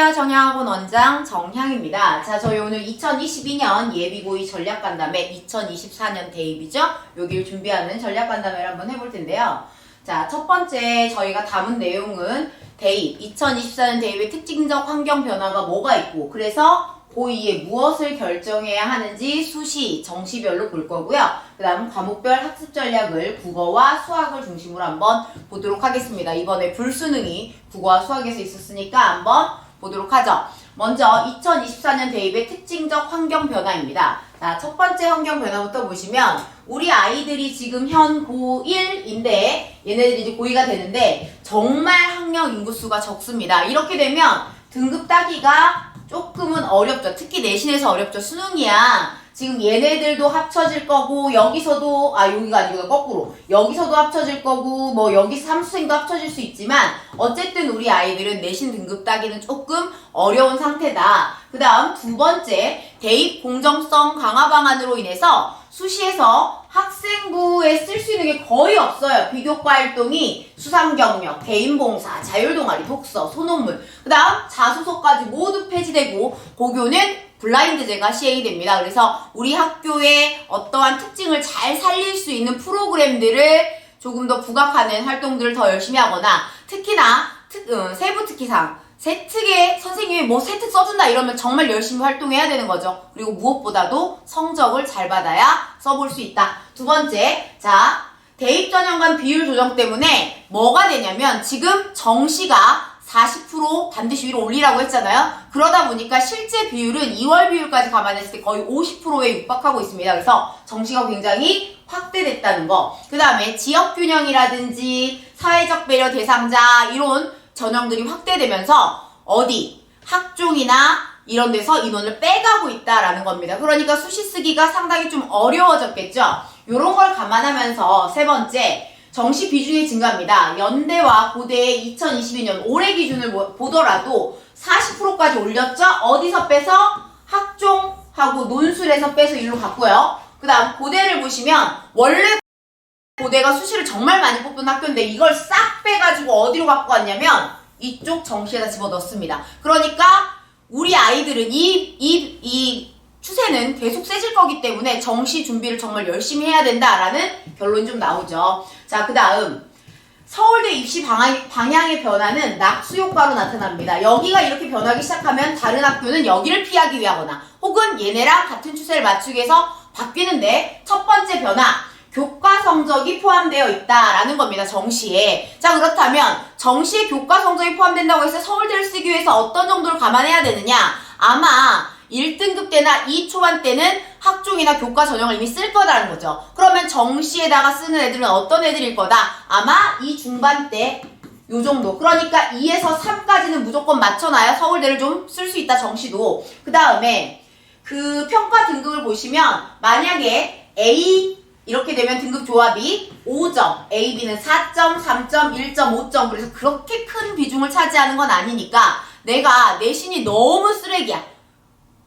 안녕하세요. 정향학원 원장 정향입니다. 자, 저희 오늘 2022년 예비고의 전략간담회 2024년 대입이죠. 여기를 준비하는 전략간담회를 한번 해볼 텐데요. 자, 첫 번째 저희가 담은 내용은 대입, 2024년 대입의 특징적 환경 변화가 뭐가 있고, 그래서 고2에 무엇을 결정해야 하는지 수시, 정시별로 볼 거고요. 그 다음 과목별 학습 전략을 국어와 수학을 중심으로 한번 보도록 하겠습니다. 이번에 불수능이 국어와 수학에서 있었으니까 한번 보도록 하죠. 먼저 2024년 대입의 특징적 환경 변화입니다. 자, 첫 번째 환경 변화부터 보시면 우리 아이들이 지금 현 고1인데 얘네들이 이제 고2가 되는데 정말 학령 인구수가 적습니다. 이렇게 되면 등급 따기가 조금은 어렵죠. 특히 내신에서 어렵죠. 수능이야. 지금 얘네들도 합쳐질 거고, 여기서도, 여기가 아니고 거꾸로. 여기서도 합쳐질 거고, 뭐 여기서 삼수생도 합쳐질 수 있지만, 어쨌든 우리 아이들은 내신 등급 따기는 조금 어려운 상태다. 그 다음 두 번째, 대입 공정성 강화 방안으로 인해서 수시에서 학생부에 쓸 수 있는 게 거의 없어요. 비교과 활동이 수상경력, 개인봉사, 자율동아리, 독서, 소논문, 그 다음 자소서까지 모두 폐지되고 고교는 블라인드제가 시행이 됩니다. 그래서 우리 학교의 어떠한 특징을 잘 살릴 수 있는 프로그램들을 조금 더 부각하는 활동들을 더 열심히 하거나, 특히나 세부 특기상 세특에 선생님이 뭐 세특 써준다 이러면 정말 열심히 활동해야 되는 거죠. 그리고 무엇보다도 성적을 잘 받아야 써볼 수 있다. 두 번째, 자, 대입 전형간 비율 조정 때문에 뭐가 되냐면 지금 정시가 40% 반드시 위로 올리라고 했잖아요. 그러다 보니까 실제 비율은 2월 비율까지 감안했을 때 거의 50%에 육박하고 있습니다. 그래서 정시가 굉장히 확대됐다는 거. 그 다음에 지역균형이라든지 사회적 배려 대상자 이런 전형들이 확대되면서 어디 학종이나 이런 데서 인원을 빼가고 있다라는 겁니다. 그러니까 수시 쓰기가 상당히 좀 어려워졌겠죠. 이런 걸 감안하면서 세 번째, 정시 비중이 증가합니다. 연대와 고대의 2022년 올해 기준을 보더라도 40%까지 올렸죠. 어디서 빼서? 학종하고 논술에서 빼서 일로 갔고요. 그 다음 고대를 보시면 원래 고대가 수시를 정말 많이 뽑던 학교인데 이걸 싹 빼가지고 어디로 갖고 왔냐면 이쪽 정시에다 집어넣습니다. 그러니까 우리 아이들은 이 추세는 계속 세질 거기 때문에 정시 준비를 정말 열심히 해야 된다라는 결론이 좀 나오죠. 자, 그 다음 서울대 입시 방향의 변화는 낙수 효과로 나타납니다. 여기가 이렇게 변하기 시작하면 다른 학교는 여기를 피하기 위하거나 혹은 얘네랑 같은 추세를 맞추기 위해서 바뀌는데, 첫 번째 변화, 교과 성적이 포함되어 있다라는 겁니다. 정시에. 자, 그렇다면 정시에 교과 성적이 포함된다고 해서 서울대를 쓰기 위해서 어떤 정도를 감안해야 되느냐? 아마 1등급 때나 2초반 때는 학종이나 교과 전형을 이미 쓸 거다라는 거죠. 그러면 정시에다가 쓰는 애들은 어떤 애들일 거다? 아마 이 중반 때 요 정도. 그러니까 2에서 3까지는 무조건 맞춰놔야 서울대를 좀 쓸 수 있다, 정시도. 그 다음에 그 평가 등급을 보시면 만약에 A 이렇게 되면 등급 조합이 5점, A, B는 4점, 3점, 1.5점. 그래서 그렇게 큰 비중을 차지하는 건 아니니까 내가 내신이 너무 쓰레기야.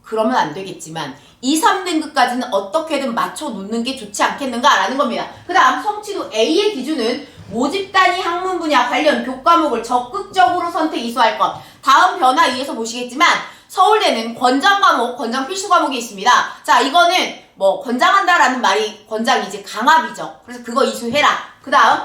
그러면 안 되겠지만 2, 3등급까지는 어떻게든 맞춰 놓는 게 좋지 않겠는가라는 겁니다. 그 다음 성취도 A의 기준은 모집 단위 학문 분야 관련 교과목을 적극적으로 선택 이수할 것. 다음 변화 위에서 보시겠지만 서울대는 권장 과목, 권장 필수 과목이 있습니다. 자, 이거는 뭐 권장한다라는 말이 권장이 이제 강압이죠. 그래서 그거 이수해라. 그 다음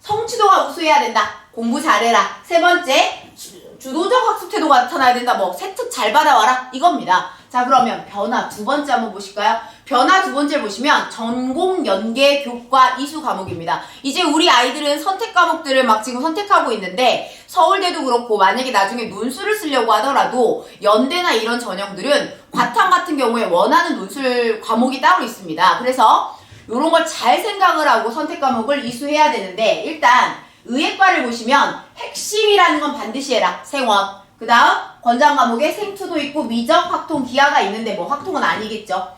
성취도가 우수해야 된다. 공부 잘해라. 세 번째, 주도적 학습 태도가 나타나야 된다. 뭐 세특 잘 받아와라. 이겁니다. 자, 그러면 변화 두 번째 한번 보실까요? 변화 두 번째 보시면 전공 연계 교과 이수 과목입니다. 이제 우리 아이들은 선택 과목들을 막 지금 선택하고 있는데 서울대도 그렇고 만약에 나중에 논술을 쓰려고 하더라도 연대나 이런 전형들은 과탐 같은 경우에 원하는 논술 과목이 따로 있습니다. 그래서 이런 걸 잘 생각을 하고 선택 과목을 이수해야 되는데, 일단 의예과를 보시면 핵심이라는 건 반드시 해라. 생원. 그 다음 권장 과목에 생투도 있고 미적, 확통, 기하가 있는데 뭐 확통은 아니겠죠.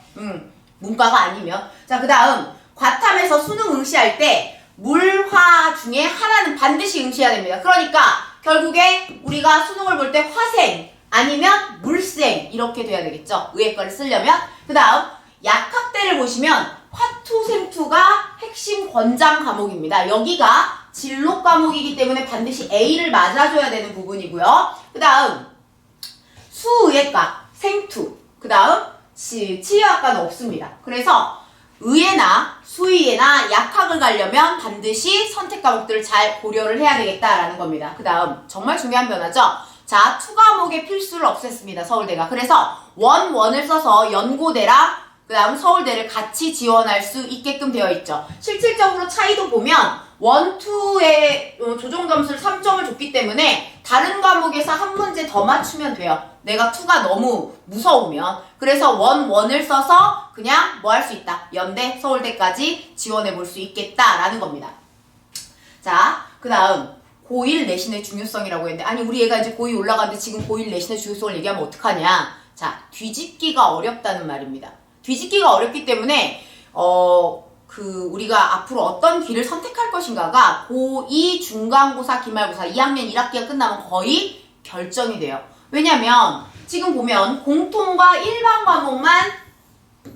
문과가 아니면. 자, 그 다음 과탐에서 수능 응시할 때 물, 화 중에 하나는 반드시 응시해야 됩니다. 그러니까 결국에 우리가 수능을 볼 때 화생 아니면 물생 이렇게 돼야 되겠죠. 의예과를 쓰려면. 그 다음 약학대를 보시면 화투, 생투가 핵심 권장 과목입니다. 여기가 진로 과목이기 때문에 반드시 A를 맞아줘야 되는 부분이고요. 그 다음 수의예과, 생투, 그 다음 치의학과는 없습니다. 그래서 의예나 수의예나 약학을 가려면 반드시 선택 과목들을 잘 고려를 해야 되겠다라는 겁니다. 그 다음 정말 중요한 변화죠. 자, 투 과목의 필수를 없앴습니다. 서울대가. 그래서 원을 써서 연고대랑 그 다음 서울대를 같이 지원할 수 있게끔 되어 있죠. 실질적으로 차이도 보면 1, 2의 조정 점수를 3점을 줬기 때문에 다른 과목에서 한 문제 더 맞추면 돼요. 내가 2가 너무 무서우면. 그래서 1을 써서 그냥 뭐 할 수 있다. 연대, 서울대까지 지원해 볼 수 있겠다라는 겁니다. 자, 그 다음 고1 내신의 중요성이라고 했는데, 아니 우리 얘가 이제 고2 올라가는데 지금 고1 내신의 중요성을 얘기하면 어떡하냐. 자, 뒤집기가 어렵다는 말입니다. 뒤집기가 어렵기 때문에 우리가 앞으로 어떤 길을 선택할 것인가가 고2 중간고사, 기말고사 2학년 1학기가 끝나면 거의 결정이 돼요. 왜냐면 지금 보면 공통과 일반 과목만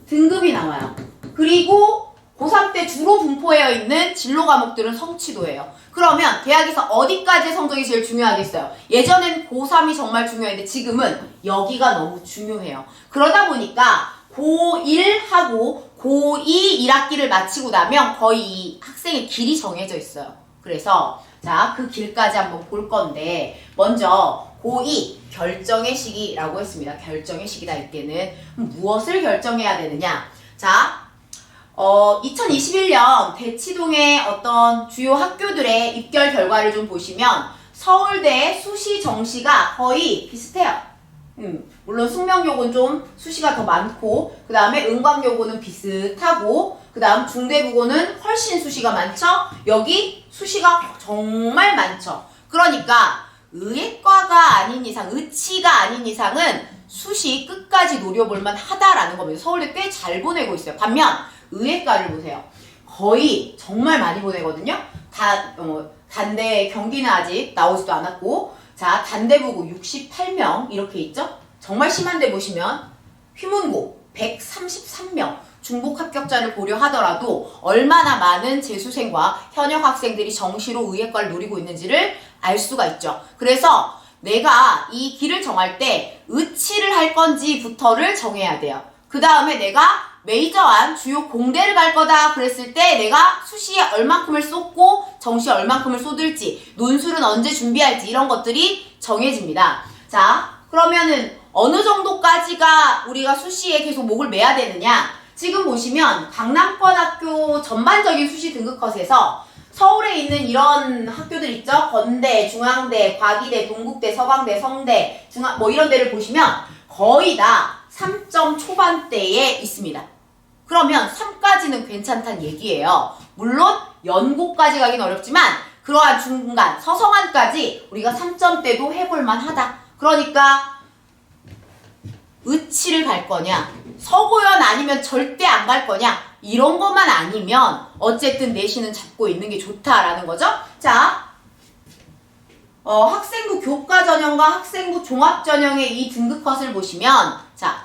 등급이 나와요. 그리고 고3 때 주로 분포되어 있는 진로 과목들은 성취도예요. 그러면 대학에서 어디까지의 성적이 제일 중요하겠어요? 예전엔 고3이 정말 중요했는데 지금은 여기가 너무 중요해요. 그러다 보니까 고1하고 고2 1학기를 마치고 나면 거의 이 학생의 길이 정해져 있어요. 그래서 자, 그 길까지 한번 볼 건데 먼저 고2 결정의 시기라고 했습니다. 결정의 시기다 이때는 무엇을 결정해야 되느냐. 자, 2021년 대치동의 어떤 주요 학교들의 입결 결과를 좀 보시면 서울대 수시 정시가 거의 비슷해요. 물론 숙명여고는 좀 수시가 더 많고 그 다음에 은광여고는 비슷하고 그 다음 중대부고는 훨씬 수시가 많죠. 여기 수시가 정말 많죠. 그러니까 의예과가 아닌 이상, 의치가 아닌 이상은 수시 끝까지 노려볼만 하다라는 겁니다. 서울대 꽤 잘 보내고 있어요. 반면 의예과를 보세요. 거의 정말 많이 보내거든요. 단대 경기는 아직 나오지도 않았고, 자, 단대부고 68명 이렇게 있죠. 정말 심한데 보시면 휘문고 133명 중복 합격자를 고려하더라도 얼마나 많은 재수생과 현역 학생들이 정시로 의예과를 노리고 있는지를 알 수가 있죠. 그래서 내가 이 길을 정할 때 의치를 할 건지부터를 정해야 돼요. 그 다음에 내가 메이저한 주요 공대를 갈 거다 그랬을 때 내가 수시에 얼만큼을 쏟고 정시에 얼만큼을 쏟을지, 논술은 언제 준비할지 이런 것들이 정해집니다. 자, 그러면은 어느 정도까지가 우리가 수시에 계속 목을 매야 되느냐. 지금 보시면 강남권 학교 전반적인 수시 등급 컷에서 서울에 있는 이런 학교들 있죠? 건대, 중앙대, 과기대, 동국대, 서강대, 성대, 뭐 이런 데를 보시면 거의 다 3점 초반대에 있습니다. 그러면 3까지는 괜찮다는 얘기예요. 물론 연고까지 가긴 어렵지만 그러한 중간, 서성한까지 우리가 3점대도 해볼만 하다. 그러니까 의치를 갈 거냐, 서고연 아니면 절대 안 갈 거냐, 이런 것만 아니면 어쨌든 내신은 잡고 있는 게 좋다라는 거죠. 자, 학생부 교과 전형과 학생부 종합 전형의 이 등급 컷을 보시면 자,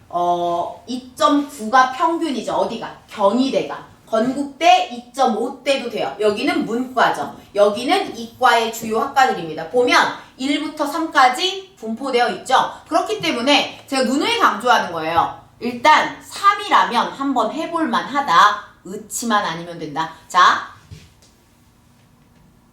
2.9가 평균이죠. 어디가? 경희대가. 건국대 2.5대도 돼요. 여기는 문과죠. 여기는 이과의 주요 학과들입니다. 보면 1부터 3까지 분포되어 있죠. 그렇기 때문에 제가 누누이 강조하는 거예요. 일단 3이라면 한번 해볼만 하다. 의치만 아니면 된다. 자,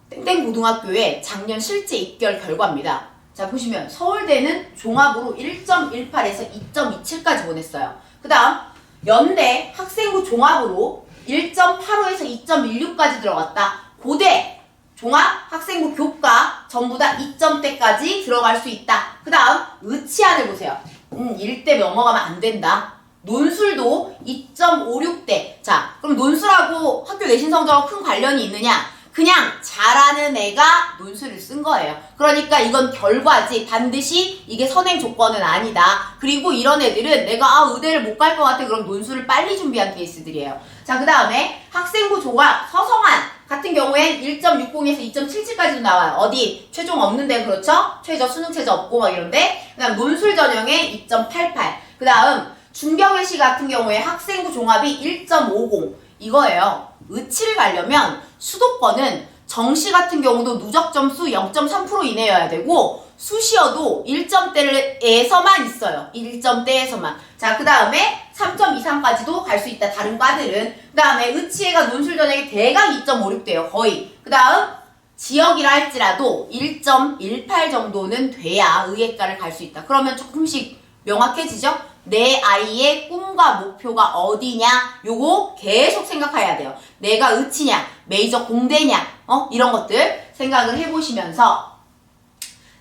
땡땡고등학교의 작년 실제 입결 결과입니다. 자, 보시면 서울대는 종합으로 1.18에서 2.27까지 보냈어요. 그 다음 연대 학생부 종합으로 1.85에서 2.16까지 들어갔다. 고대 종합 학생부 교과 전부 다 2점대까지 들어갈 수 있다. 그 다음 의치안을 보세요. 1대 넘어가면 안 된다. 논술도 2.56대. 자, 그럼 논술하고 학교 내신 성적하고 큰 관련이 있느냐? 그냥 잘하는 애가 논술을 쓴 거예요. 그러니까 이건 결과지 반드시 이게 선행 조건은 아니다. 그리고 이런 애들은 내가 의대를 못 갈 것 같아 그럼 논술을 빨리 준비한 케이스들이에요. 자, 그 다음에 학생부 종합 서성한 같은 경우엔 1.60에서 2.77까지도 나와요. 어디 최종 없는데 그렇죠? 최저 수능 최저 없고 막 이런데. 그 다음 논술 전형에 2.88. 그 다음 중경외시 같은 경우에 학생부 종합이 1.50 이거예요. 의치를 가려면 수도권은 정시 같은 경우도 누적 점수 0.3% 이내여야 되고 수시어도 1점대에서만 있어요. 1점대에서만. 자, 그 다음에 3점 이상까지도 갈 수 있다. 다른 과들은. 그 다음에 의치해가 논술전형이 대강 2.56 돼요. 거의. 그 다음 지역이라 할지라도 1.18 정도는 돼야 의예과를 갈 수 있다. 그러면 조금씩 명확해지죠? 내 아이의 꿈과 목표가 어디냐? 요거 계속 생각해야 돼요. 내가 의치냐? 메이저 공대냐? 이런 것들 생각을 해보시면서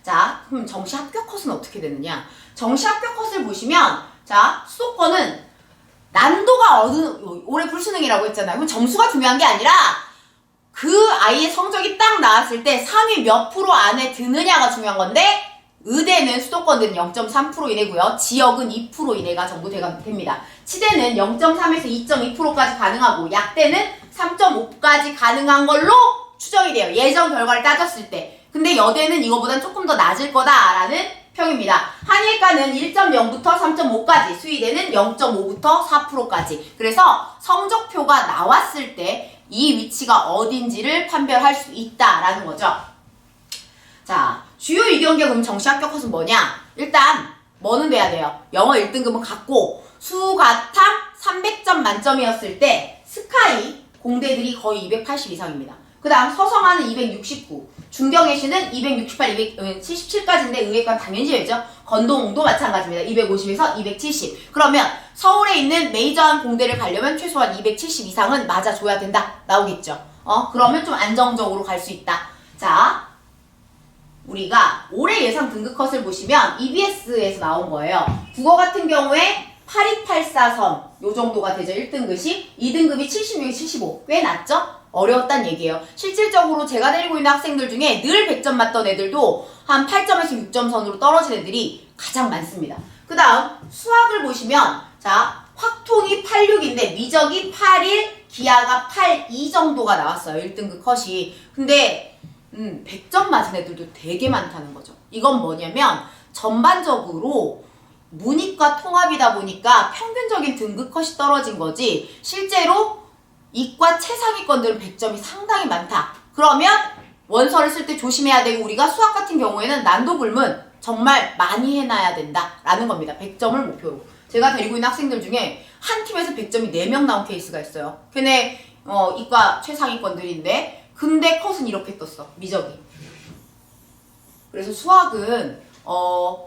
자, 그럼 정시 합격 컷은 어떻게 되느냐? 정시 합격 컷을 보시면 자, 수도권은 난도가 올해 불수능이라고 했잖아요. 그럼 점수가 중요한 게 아니라 그 아이의 성적이 딱 나왔을 때 상위 몇 프로 안에 드느냐가 중요한 건데 의대는 수도권은 0.3% 이내고요. 지역은 2% 이내가 전부 됩니다. 치대는 0.3에서 2.2%까지 가능하고 약대는 3.5까지 가능한 걸로 추정이 돼요. 예전 결과를 따졌을 때. 근데 여대는 이거보단 조금 더 낮을 거다라는 평입니다. 한의과는 1.0부터 3.5까지, 수의대는 0.5부터 4%까지. 그래서 성적표가 나왔을 때 이 위치가 어딘지를 판별할 수 있다라는 거죠. 자, 주요 이경계 그럼 정시 합격 컷은 뭐냐? 일단 뭐는 돼야 돼요? 영어 1등급은 갖고 수가탐 300점 만점이었을 때 스카이 공대들이 거의 280 이상입니다. 그 다음 서성하는 269, 중경외시는 268, 277까지인데 의예과는 당연히 제외죠. 건동도 마찬가지입니다. 250에서 270. 그러면 서울에 있는 메이저한 공대를 가려면 최소한 270 이상은 맞아줘야 된다. 나오겠죠. 그러면 좀 안정적으로 갈 수 있다. 자, 우리가 올해 예상 등급 컷을 보시면 EBS에서 나온 거예요. 국어 같은 경우에 8284선 요 정도가 되죠. 1등급이 2등급이 76, 75 꽤 낮죠? 어려웠단 얘기예요. 실질적으로 제가 데리고 있는 학생들 중에 늘 100점 맞던 애들도 한 8점에서 6점 선으로 떨어진 애들이 가장 많습니다. 그 다음 수학을 보시면 자, 확통이 86인데 미적이 81, 기하가 82 정도가 나왔어요. 1등급 컷이. 근데 100점 맞은 애들도 되게 많다는 거죠. 이건 뭐냐면 전반적으로 문이과 통합이다 보니까 평균적인 등급 컷이 떨어진 거지 실제로 이과 최상위권들은 100점이 상당히 많다. 그러면 원서를 쓸 때 조심해야 되고 우리가 수학 같은 경우에는 난도 불문 정말 많이 해놔야 된다라는 겁니다. 100점을 목표로. 제가 데리고 있는 학생들 중에 한 팀에서 100점이 4명 나온 케이스가 있어요. 걔네 이과 최상위권들인데 근데 컷은 이렇게 떴어. 미적이. 그래서 수학은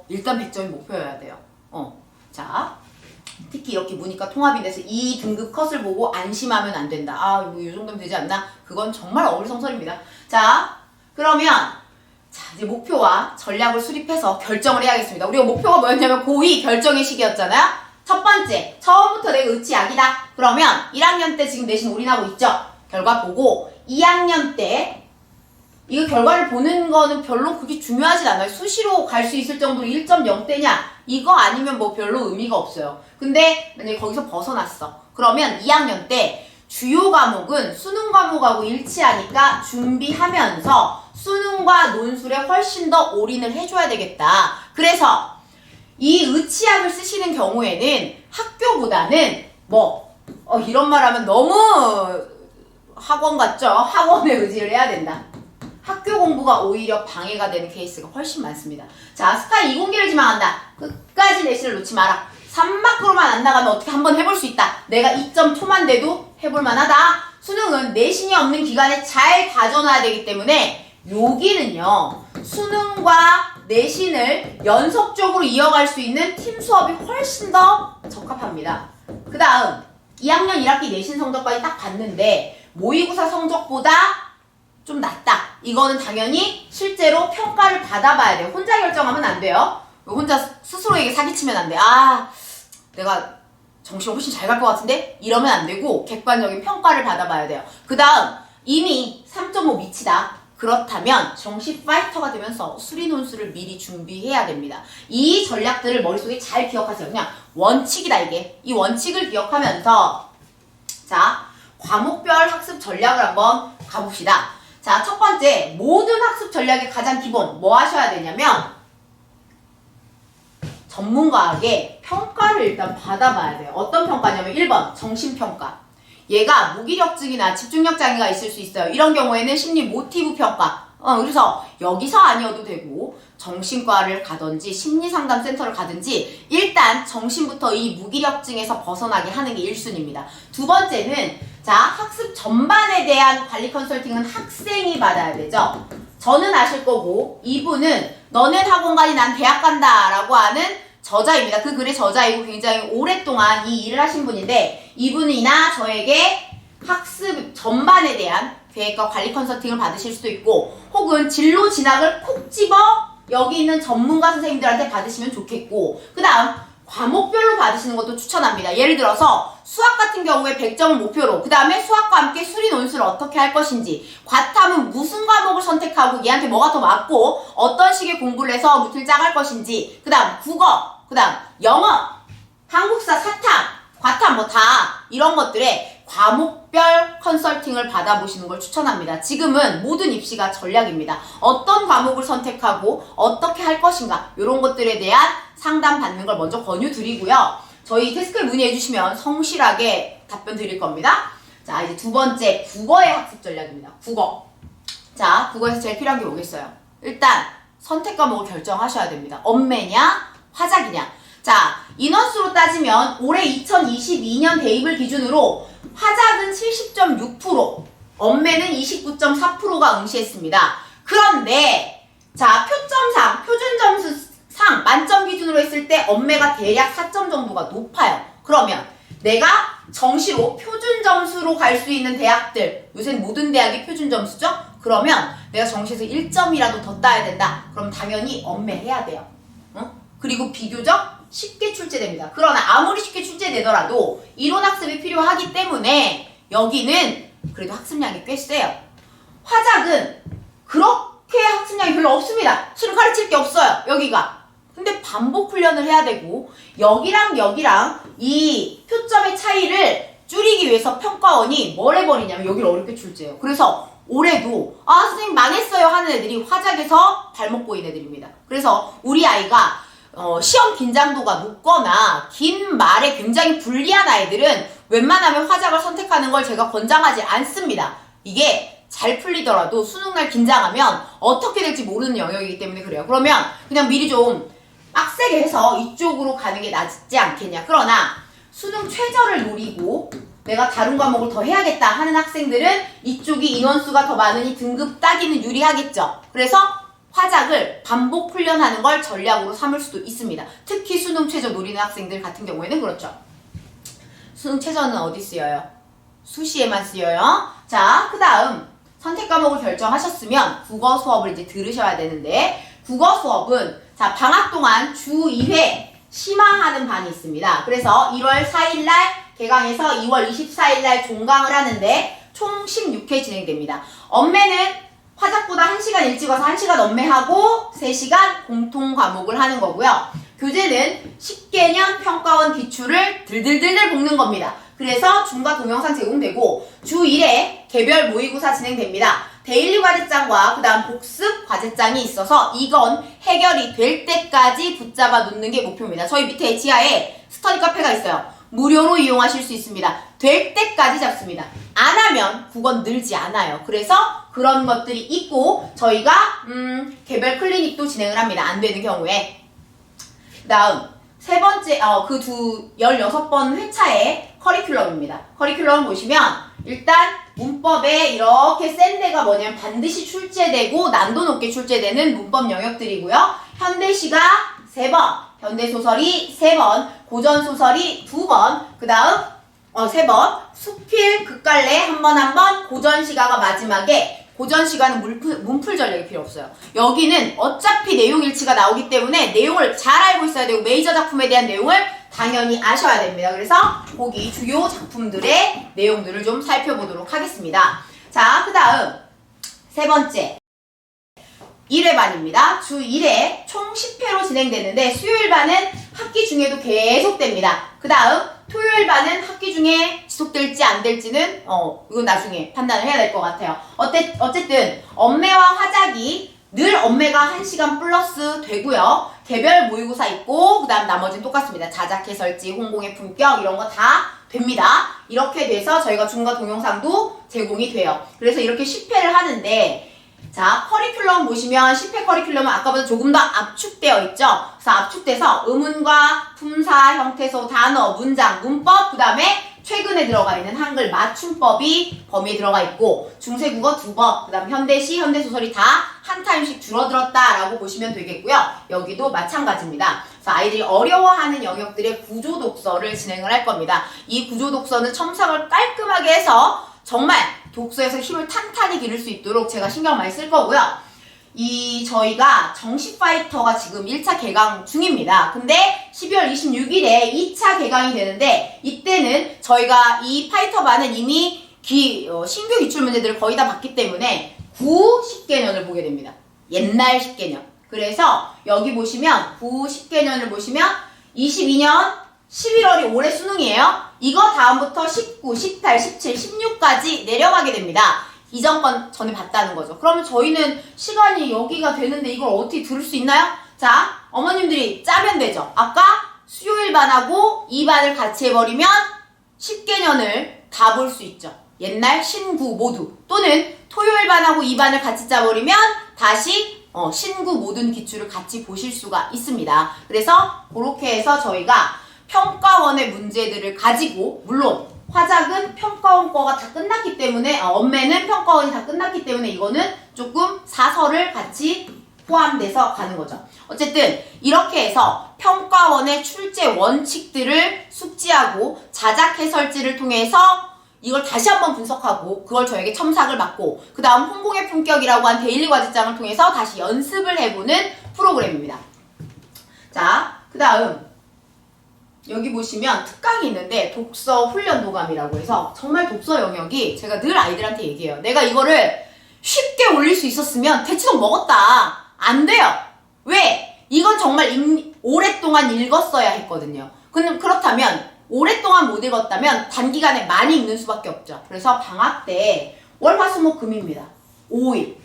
일단 100점이 목표여야 돼요. 자, 특히 이렇게 문이과 통합이 돼서 이 등급 컷을 보고 안심하면 안 된다. 아, 뭐 이 정도면 되지 않나? 그건 정말 어불성설입니다. 자, 그러면 자, 이제 목표와 전략을 수립해서 결정을 해야겠습니다. 우리가 목표가 뭐였냐면 고2 결정의 시기였잖아요. 첫 번째, 처음부터 내가 의치 약이다. 그러면 1학년 때 지금 내신 올인하고 있죠? 결과 보고 2학년 때 이거 결과를 보는 거는 별로 그렇게 중요하진 않아요. 수시로 갈 수 있을 정도로 1.0대냐? 이거 아니면 뭐 별로 의미가 없어요. 근데 만약에 거기서 벗어났어. 그러면 2학년 때 주요 과목은 수능 과목하고 일치하니까 준비하면서 수능과 논술에 훨씬 더 올인을 해줘야 되겠다. 그래서 이 의치학을 쓰시는 경우에는 학교보다는 이런 말 하면 너무 학원 같죠? 학원에 의지를 해야 된다. 학교 공부가 오히려 방해가 되는 케이스가 훨씬 많습니다. 자, 스카이 2공기를 지망한다. 끝까지 내신을 놓지 마라. 3마크로만 안 나가면 어떻게 한번 해볼 수 있다. 내가 2점 초만 돼도 해볼 만하다. 수능은 내신이 없는 기간에 잘 다져놔야 되기 때문에 여기는요. 수능과 내신을 연속적으로 이어갈 수 있는 팀 수업이 훨씬 더 적합합니다. 그 다음 2학년 1학기 내신 성적까지 딱 봤는데 모의고사 성적보다 좀 낮다. 이거는 당연히 실제로 평가를 받아봐야 돼요. 혼자 결정하면 안 돼요. 혼자 스스로에게 사기치면 안 돼. 내가 정시를 훨씬 잘 갈 것 같은데? 이러면 안 되고 객관적인 평가를 받아봐야 돼요. 그 다음 이미 3.5 미치다. 그렇다면 정시 파이터가 되면서 수리 논술을 미리 준비해야 됩니다. 이 전략들을 머릿속에 잘 기억하세요. 그냥 원칙이다 이게. 이 원칙을 기억하면서 자, 과목별 학습 전략을 한번 가봅시다. 자, 첫 번째, 모든 학습 전략의 가장 기본 뭐 하셔야 되냐면 전문가에게 평가를 일단 받아봐야 돼요. 어떤 평가냐면 1번 정신평가. 얘가 무기력증이나 집중력 장애가 있을 수 있어요. 이런 경우에는 심리 모티브 평가 그래서 여기서 아니어도 되고 정신과를 가든지 심리상담센터를 가든지 일단 정신부터 이 무기력증에서 벗어나게 하는 게 1순위입니다. 두 번째는 자, 학습 전반에 대한 관리 컨설팅은 학생이 받아야 되죠. 저는 아실 거고 이분은 너는 학원 가니 난 대학 간다 라고 하는 저자입니다. 그 글의 저자이고 굉장히 오랫동안 이 일을 하신 분인데 이분이나 저에게 학습 전반에 대한 계획과 관리 컨설팅을 받으실 수도 있고 혹은 진로 진학을 콕 집어 여기 있는 전문가 선생님들한테 받으시면 좋겠고 그 다음 과목별로 받으시는 것도 추천합니다. 예를 들어서 수학 같은 경우에 100점을 목표로 그 다음에 수학과 함께 수리 논술을 어떻게 할 것인지 과탐은 무슨 과목을 선택하고 얘한테 뭐가 더 맞고 어떤 식의 공부를 해서 루트를 짜갈 것인지 그 다음 국어, 그 다음 영어, 한국사, 사탐, 과탐 뭐 다 이런 것들에 과목별 컨설팅을 받아보시는 걸 추천합니다. 지금은 모든 입시가 전략입니다. 어떤 과목을 선택하고 어떻게 할 것인가 이런 것들에 대한 상담 받는 걸 먼저 권유드리고요. 저희 데스크에 문의해 주시면 성실하게 답변 드릴 겁니다. 자, 이제 두 번째 국어의 학습 전략입니다. 국어. 자, 국어에서 제일 필요한 게 뭐겠어요? 일단 선택 과목을 결정하셔야 됩니다. 엄매냐 화작이냐. 자, 인원수로 따지면 올해 2022년 대입을 기준으로 화작은 70.6%, 엄매는 29.4%가 응시했습니다. 그런데 자, 표점상, 표준점수상 만점 기준으로 했을 때 엄매가 대략 4점 정도가 높아요. 그러면 내가 정시로 표준점수로 갈 수 있는 대학들, 요새는 모든 대학이 표준점수죠? 그러면 내가 정시에서 1점이라도 더 따야 된다. 그럼 당연히 엄매해야 돼요. 그리고 비교적 쉽게 출제됩니다. 그러나 아무리 쉽게 출제되더라도 이론학습이 필요하기 때문에 여기는 그래도 학습량이 꽤 세요. 화작은 그렇게 학습량이 별로 없습니다. 수능 가르칠 게 없어요. 여기가. 근데 반복 훈련을 해야 되고 여기랑 여기랑 이 표점의 차이를 줄이기 위해서 평가원이 뭘 해버리냐면 여기를 어렵게 출제해요. 그래서 올해도 선생님 망했어요 하는 애들이 화작에서 발목 보인 애들입니다. 그래서 우리 아이가 시험 긴장도가 높거나 긴 말에 굉장히 불리한 아이들은 웬만하면 화작을 선택하는 걸 제가 권장하지 않습니다. 이게 잘 풀리더라도 수능날 긴장하면 어떻게 될지 모르는 영역이기 때문에 그래요. 그러면 그냥 미리 좀 빡세게 해서 이쪽으로 가는 게 낫지 않겠냐. 그러나 수능 최저를 노리고 내가 다른 과목을 더 해야겠다 하는 학생들은 이쪽이 인원수가 더 많으니 등급 따기는 유리하겠죠. 그래서 화작을 반복 훈련하는 걸 전략으로 삼을 수도 있습니다. 특히 수능 최저 노리는 학생들 같은 경우에는 그렇죠. 수능 최저는 어디 쓰여요? 수시에만 쓰여요. 자, 그 다음 선택 과목을 결정하셨으면 국어 수업을 이제 들으셔야 되는데 국어 수업은 자 방학 동안 주 2회 심화하는 반이 있습니다. 그래서 1월 4일날 개강해서 2월 24일날 종강을 하는데 총 16회 진행됩니다. 엄매는 화작보다 1시간 일찍 와서 1시간 엄매하고 3시간 공통 과목을 하는 거고요. 교재는 10개년 평가원 기출을 들들들들 볶는 겁니다. 그래서 중과 동영상 제공되고 주 1회 개별 모의고사 진행됩니다. 데일리 과제장과 그 다음 복습 과제장이 있어서 이건 해결이 될 때까지 붙잡아 놓는 게 목표입니다. 저희 밑에 지하에 스터디 카페가 있어요. 무료로 이용하실 수 있습니다. 될 때까지 잡습니다. 안 하면 국어는 늘지 않아요. 그래서 그런 것들이 있고 저희가 개별 클리닉도 진행을 합니다. 안 되는 경우에. 그 다음 세 번째 16번 회차의 커리큘럼입니다. 커리큘럼 보시면 일단 문법에 이렇게 센 데가 뭐냐면 반드시 출제되고 난도 높게 출제되는 문법 영역들이고요. 현대시가 3번, 현대소설이 3번, 고전소설이 2번, 그 다음 3번, 수필, 극갈래 한 번, 고전시가가 마지막에 고전시가는 문풀 전략이 필요 없어요. 여기는 어차피 내용 일치가 나오기 때문에 내용을 잘 알고 있어야 되고 메이저 작품에 대한 내용을 당연히 아셔야 됩니다. 그래서 거기 주요 작품들의 내용들을 좀 살펴보도록 하겠습니다. 자, 그 다음 세 번째 1회반입니다. 주 1회 총 10회로 진행되는데 수요일반은 학기 중에도 계속됩니다. 그 다음 토요일반은 학기 중에 지속될지 안 될지는 이건 나중에 판단을 해야 될 것 같아요. 어쨌든 엄매와 화작이 늘 엄매가 1시간 플러스 되고요. 개별 모의고사 있고 그 다음 나머지는 똑같습니다. 자작 해설지, 홍공의 품격 이런 거 다 됩니다. 이렇게 돼서 저희가 중과 동영상도 제공이 돼요. 그래서 이렇게 10회를 하는데 자, 커리큘럼 보시면 10회 커리큘럼은 아까보다 조금 더 압축되어 있죠. 그래서 압축돼서 의문과 품사, 형태소, 단어, 문장, 문법, 그 다음에 최근에 들어가 있는 한글 맞춤법이 범위에 들어가 있고 중세국어 2번, 그 다음 현대시, 현대소설이 다 한 타임씩 줄어들었다라고 보시면 되겠고요. 여기도 마찬가지입니다. 그래서 아이들이 어려워하는 영역들의 구조 독서를 진행을 할 겁니다. 이 구조 독서는 첨삭을 깔끔하게 해서 정말 독서에서 힘을 탄탄히 기를 수 있도록 제가 신경 많이 쓸 거고요. 저희가 정식 파이터가 지금 1차 개강 중입니다. 근데 12월 26일에 2차 개강이 되는데 이때는 저희가 이 파이터반은 이미 신규 기출 문제들을 거의 다 봤기 때문에 9, 10개년을 보게 됩니다. 옛날 10개년. 그래서 여기 보시면 9, 10개년을 보시면 22년 11월이 올해 수능이에요. 이거 다음부터 19, 18, 17, 16까지 내려가게 됩니다. 이전 건 전에 봤다는 거죠. 그러면 저희는 시간이 여기가 되는데 이걸 어떻게 들을 수 있나요? 자, 어머님들이 짜면 되죠. 아까 수요일 반하고 2반을 같이 해버리면 10개년을 다 볼 수 있죠. 옛날 신구 모두. 또는 토요일 반하고 2반을 같이 짜버리면 다시 신구 모든 기출을 같이 보실 수가 있습니다. 그래서 그렇게 해서 저희가 평가원의 문제들을 가지고 물론 화작은 평가원 거가 다 끝났기 때문에 엄매는 평가원이 다 끝났기 때문에 이거는 조금 사설을 같이 포함돼서 가는 거죠. 어쨌든 이렇게 해서 평가원의 출제 원칙들을 숙지하고 자작 해설지를 통해서 이걸 다시 한번 분석하고 그걸 저에게 첨삭을 받고 그 다음 홍콩의 품격이라고 한 데일리 과제장을 통해서 다시 연습을 해보는 프로그램입니다. 자, 그 다음 여기 보시면 특강이 있는데 독서 훈련 도감이라고 해서 정말 독서 영역이 제가 늘 아이들한테 얘기해요. 내가 이거를 쉽게 올릴 수 있었으면 대치동 먹었다. 안 돼요. 왜? 이건 정말 오랫동안 읽었어야 했거든요. 그렇다면 오랫동안 못 읽었다면 단기간에 많이 읽는 수밖에 없죠. 그래서 방학 때 월화수목금입니다. 5일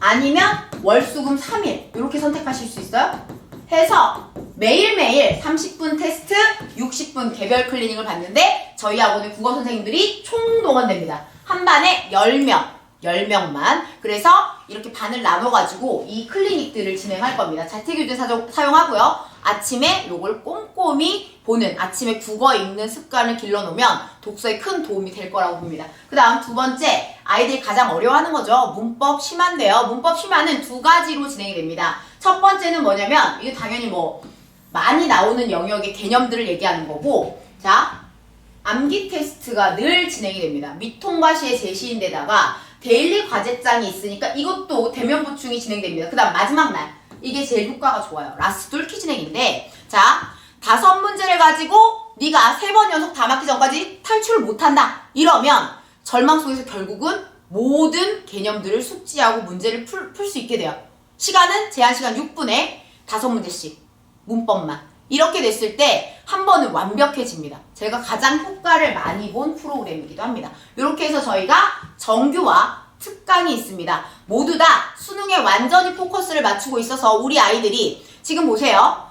아니면 월수금 3일 이렇게 선택하실 수 있어요. 해서 매일매일 30분 테스트, 60분 개별 클리닉을 받는데 저희 학원의 국어 선생님들이 총동원됩니다. 한 반에 10명만. 그래서 이렇게 반을 나눠가지고 이 클리닉들을 진행할 겁니다. 자퇴교재 사용하고요. 아침에 요걸 꼼꼼히 보는 아침에 국어 읽는 습관을 길러놓으면 독서에 큰 도움이 될 거라고 봅니다. 그 다음 두 번째, 아이들이 가장 어려워하는 거죠. 문법 심화인데요. 문법 심화는 두 가지로 진행이 됩니다. 첫 번째는 뭐냐면 이게 당연히 많이 나오는 영역의 개념들을 얘기하는 거고, 자, 암기 테스트가 늘 진행이 됩니다. 미통과시의 제시인데다가 데일리 과제장이 있으니까 이것도 대면 보충이 진행됩니다. 그 다음 마지막 날, 이게 제일 효과가 좋아요. 라스트 뚫기 진행인데, 자, 5문제를 가지고 네가 3번 연속 다 맞기 전까지 탈출을 못한다. 이러면 절망 속에서 결국은 모든 개념들을 숙지하고 문제를 풀 수 있게 돼요. 시간은 제한 시간 6분에 5문제씩 문법만. 이렇게 됐을 때 한 번은 완벽해집니다. 제가 가장 효과를 많이 본 프로그램이기도 합니다. 이렇게 해서 저희가 정규와 특강이 있습니다. 모두 다 수능에 완전히 포커스를 맞추고 있어서 우리 아이들이 지금 보세요.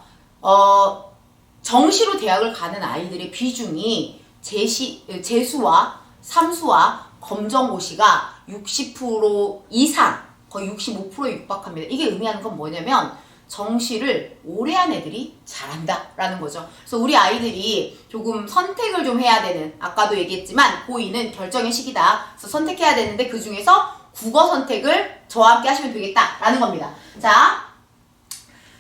정시로 대학을 가는 아이들의 비중이 재수와 삼수와 검정고시가 60% 이상, 거의 65%에 육박합니다. 이게 의미하는 건 뭐냐면 정시를 오래 한 애들이 잘한다 라는 거죠. 그래서 우리 아이들이 조금 선택을 좀 해야 되는, 아까도 얘기했지만 고2는 결정의 시기다. 그래서 선택해야 되는데 그 중에서 국어 선택을 저와 함께 하시면 되겠다 라는 겁니다. 자,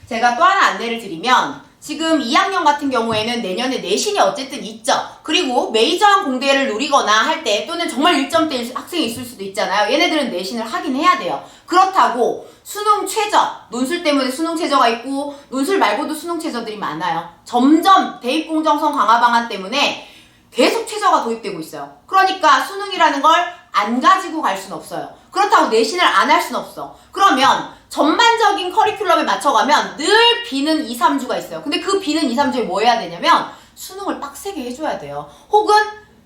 제가 또 하나 안내를 드리면 지금 2학년 같은 경우에는 내년에 내신이 어쨌든 있죠. 그리고 메이저한 공대를 노리거나 할 때 또는 정말 1점대 학생이 있을 수도 있잖아요. 얘네들은 내신을 하긴 해야 돼요. 그렇다고 수능 최저, 논술 때문에 수능 최저가 있고 논술 말고도 수능 최저들이 많아요. 점점 대입 공정성 강화 방안 때문에 계속 최저가 도입되고 있어요. 그러니까 수능이라는 걸 안 가지고 갈 수는 없어요. 그렇다고 내신을 안 할 수는 없어. 그러면 전반적인 커리큘럼에 맞춰가면 늘 비는 2, 3주가 있어요. 근데 그 비는 2, 3주에 뭐 해야 되냐면 수능을 빡세게 해줘야 돼요. 혹은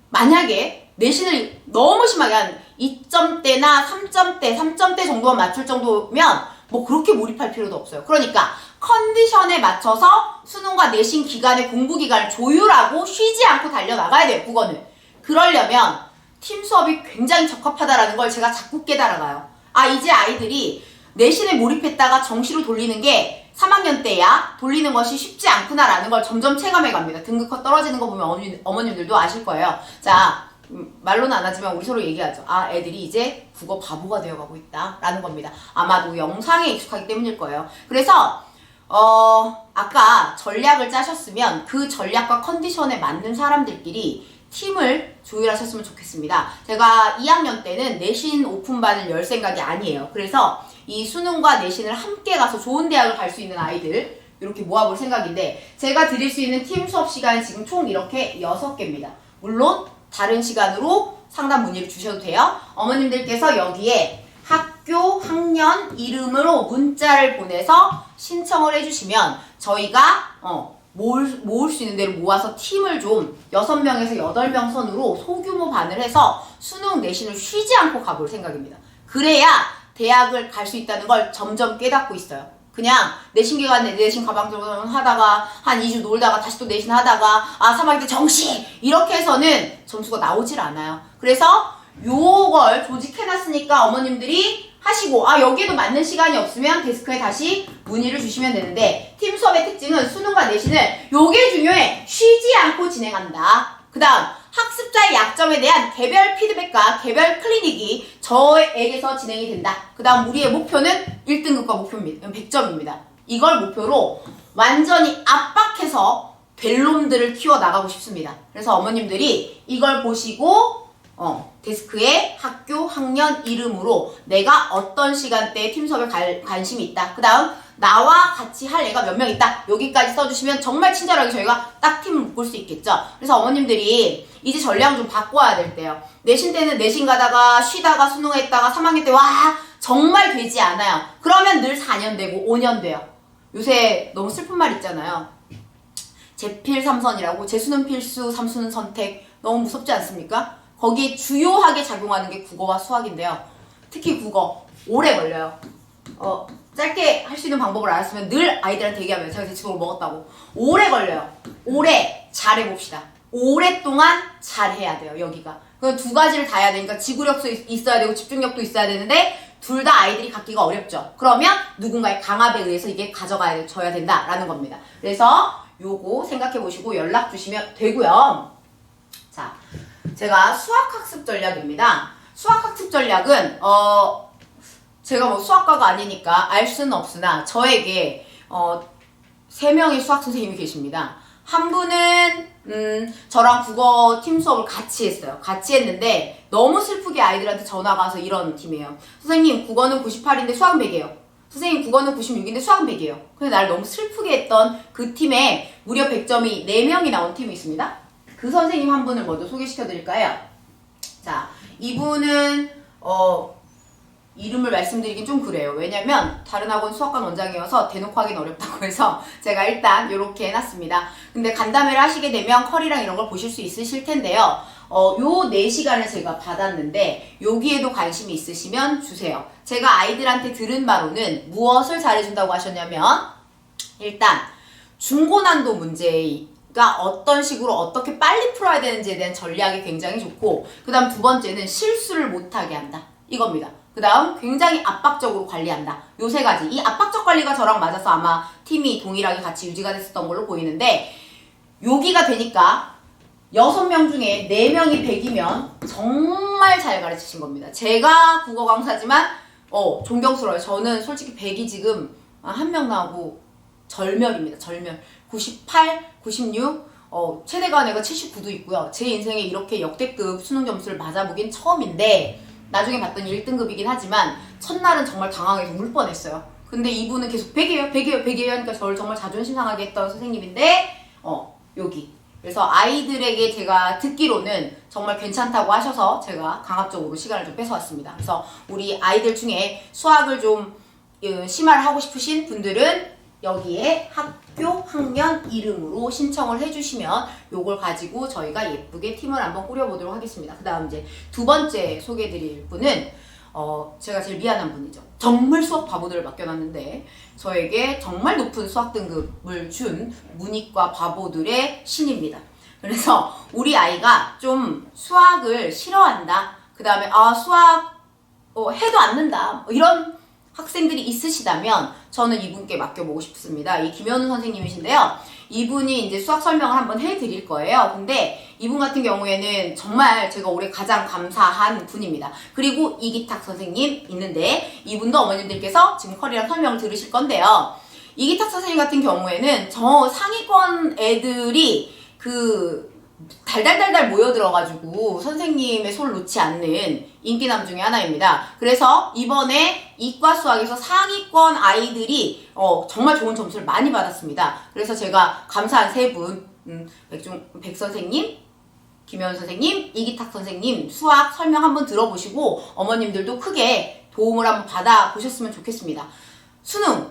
만약에 내신을 너무 심하게 한 2점대나 3점대 정도만 맞출 정도면 뭐 그렇게 몰입할 필요도 없어요. 그러니까 컨디션에 맞춰서 수능과 내신 기간의 공부 기간을 조율하고 쉬지 않고 달려나가야 돼요. 국어는. 그러려면 팀 수업이 굉장히 적합하다라는 걸 제가 자꾸 깨달아가요. 이제 아이들이 내신에 몰입했다가 정시로 돌리는 게 3학년 때야 돌리는 것이 쉽지 않구나라는 걸 점점 체감해 갑니다. 등급컷 떨어지는 거 보면 어머님들도 아실 거예요. 자, 말로는 안 하지만 우리 서로 얘기하죠. 애들이 이제 국어 바보가 되어가고 있다 라는 겁니다. 아마도 영상에 익숙하기 때문일 거예요. 그래서 아까 전략을 짜셨으면 그 전략과 컨디션에 맞는 사람들끼리 팀을 조율하셨으면 좋겠습니다. 제가 2학년 때는 내신 오픈반을 열 생각이 아니에요. 그래서 이 수능과 내신을 함께 가서 좋은 대학을 갈 수 있는 아이들 이렇게 모아볼 생각인데, 제가 드릴 수 있는 팀 수업 시간이 지금 총 이렇게 6개입니다. 물론 다른 시간으로 상담 문의를 주셔도 돼요. 어머님들께서 여기에 학교, 학년, 이름으로 문자를 보내서 신청을 해주시면 저희가 모을 수 있는 데를 모아서 팀을 좀 6명에서 8명 선으로 소규모 반을 해서 수능 내신을 쉬지 않고 가볼 생각입니다. 그래야 대학을 갈 수 있다는 걸 점점 깨닫고 있어요. 그냥 내신 기간에 내신 가방 들고 하다가 한 2주 놀다가 다시 또 내신 하다가 3학기 때 정시 이렇게 해서는 점수가 나오질 않아요. 그래서 요걸 조직해놨으니까 어머님들이 하시고 여기에도 맞는 시간이 없으면 데스크에 다시 문의를 주시면 되는데, 팀 수업의 특징은 수능과 내신을 요게 중요해. 쉬지 않고 진행한다. 그 다음 학습자의 약점에 대한 개별 피드백과 개별 클리닉이 저에게서 진행이 된다. 그 다음 우리의 목표는 1등급과 목표입니다. 100점입니다. 이걸 목표로 완전히 압박해서 될 놈들을 키워나가고 싶습니다. 그래서 어머님들이 이걸 보시고 데스크에 학교, 학년, 이름으로 내가 어떤 시간대에 팀 수업에 관심이 있다. 그 다음 나와 같이 할 애가 몇 명 있다. 여기까지 써주시면 정말 친절하게 저희가 딱 팀을 묶을 수 있겠죠. 그래서 어머님들이 이제 전략을 좀 바꿔야 될 때요. 내신 때는 내신 가다가 쉬다가 수능했다가 3학년 때 정말 되지 않아요. 그러면 늘 4년 되고 5년 돼요. 요새 너무 슬픈 말 있잖아요. 제필 3선이라고, 재수는 필수, 삼수는 선택. 너무 무섭지 않습니까? 거기에 주요하게 작용하는 게 국어와 수학인데요. 특히 국어 오래 걸려요. 짧게 할 수 있는 방법을 알았으면 늘 아이들한테 얘기하면 제가 대치국을 먹었다고. 오래 걸려요. 오래 잘해봅시다. 오랫동안 잘해야 돼요. 여기가. 그 두 가지를 다 해야 되니까 지구력도 있어야 되고 집중력도 있어야 되는데 둘 다 아이들이 갖기가 어렵죠. 그러면 누군가의 강압에 의해서 이게 가져가져야 된다라는 겁니다. 그래서 요거 생각해 보시고 연락 주시면 되고요. 자, 제가 수학학습 전략입니다. 수학학습 전략은 제가 뭐 수학과가 아니니까 알 수는 없으나 저에게 3명의 수학 선생님이 계십니다. 한 분은 저랑 국어 팀 수업을 같이 했어요. 같이 했는데 너무 슬프게 아이들한테 전화가 와서 이런 팀이에요. 선생님 국어는 98인데 수학은 100이에요. 선생님 국어는 96인데 수학은 100이에요. 근데 날 너무 슬프게 했던 그 팀에 무려 100점이 4명이 나온 팀이 있습니다. 그 선생님 한 분을 먼저 소개시켜 드릴까요? 자, 이분은 이름을 말씀드리긴 좀 그래요. 왜냐면 다른 학원 수학관 원장이어서 대놓고 하긴 어렵다고 해서 제가 일단 이렇게 해놨습니다. 근데 간담회를 하시게 되면 컬이랑 이런 걸 보실 수 있으실 텐데요. 요 4시간을 제가 받았는데 여기에도 관심이 있으시면 주세요. 제가 아이들한테 들은 바로는 무엇을 잘해준다고 하셨냐면, 일단 중고난도 문제가 어떤 식으로 어떻게 빨리 풀어야 되는지에 대한 전략이 굉장히 좋고, 그 다음 2번째는 실수를 못하게 한다. 이겁니다. 그 다음 굉장히 압박적으로 관리한다. 요 3가지. 이 압박적 관리가 저랑 맞아서 아마 팀이 동일하게 같이 유지가 됐었던 걸로 보이는데, 여기가 되니까 6명 중에 4명이 100이면 정말 잘 가르치신 겁니다. 제가 국어 강사지만 존경스러워요. 저는 솔직히 100이 지금 1명 나오고 절멸입니다. 절멸. 98, 96, 최대가 내가 79도 있고요. 제 인생에 이렇게 역대급 수능 점수를 맞아보긴 처음인데, 나중에 봤더니 1등급이긴 하지만 첫날은 정말 당황해서 울 뻔했어요. 근데 이분은 계속 100이에요, 100이에요, 100이에요 하니까 저를 정말 자존심 상하게 했던 선생님인데, 여기. 그래서 아이들에게 제가 듣기로는 정말 괜찮다고 하셔서 제가 강압적으로 시간을 좀 뺏어왔습니다. 그래서 우리 아이들 중에 수학을 좀 심화를 하고 싶으신 분들은 여기에 학교, 학년, 이름으로 신청을 해주시면 요걸 가지고 저희가 예쁘게 팀을 한번 꾸려보도록 하겠습니다. 그 다음 이제 2번째 소개해드릴 분은 제가 제일 미안한 분이죠. 정말 수학 바보들을 맡겨놨는데 저에게 정말 높은 수학 등급을 준 문이과 바보들의 신입니다. 그래서 우리 아이가 좀 수학을 싫어한다. 그 다음에 수학 해도 않는다. 이런 학생들이 있으시다면 저는 이분께 맡겨보고 싶습니다. 이 김현우 선생님이신데요. 이분이 이제 수학 설명을 한번 해드릴 거예요. 근데 이분 같은 경우에는 정말 제가 올해 가장 감사한 분입니다. 그리고 이기탁 선생님 있는데 이분도 어머님들께서 지금 컬이랑 설명을 들으실 건데요. 이기탁 선생님 같은 경우에는 저 상위권 애들이 달달달달 모여들어가지고 선생님의 손을 놓지 않는 인기남 중에 하나입니다. 그래서 이번에 이과 수학에서 상위권 아이들이 정말 좋은 점수를 많이 받았습니다. 그래서 제가 감사한 세 분, 백 선생님, 김현 선생님, 이기탁 선생님 수학 설명 한번 들어보시고 어머님들도 크게 도움을 한번 받아보셨으면 좋겠습니다. 수능,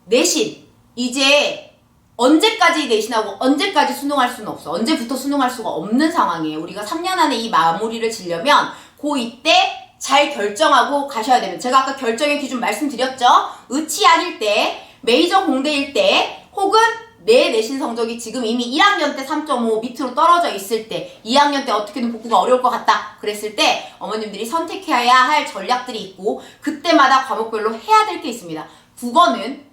내신, 이제 언제까지 내신하고 언제까지 수능할 수는 없어. 언제부터 수능할 수가 없는 상황이에요. 우리가 3년 안에 이 마무리를 지려면 고2 때 잘 결정하고 가셔야 되면, 제가 아까 결정의 기준 말씀드렸죠. 의치학일 때, 메이저 공대일 때, 혹은 내 내신 성적이 지금 이미 1학년 때 3.5 밑으로 떨어져 있을 때, 2학년 때 어떻게든 복구가 어려울 것 같다 그랬을 때 어머님들이 선택해야 할 전략들이 있고 그때마다 과목별로 해야 될 게 있습니다. 국어는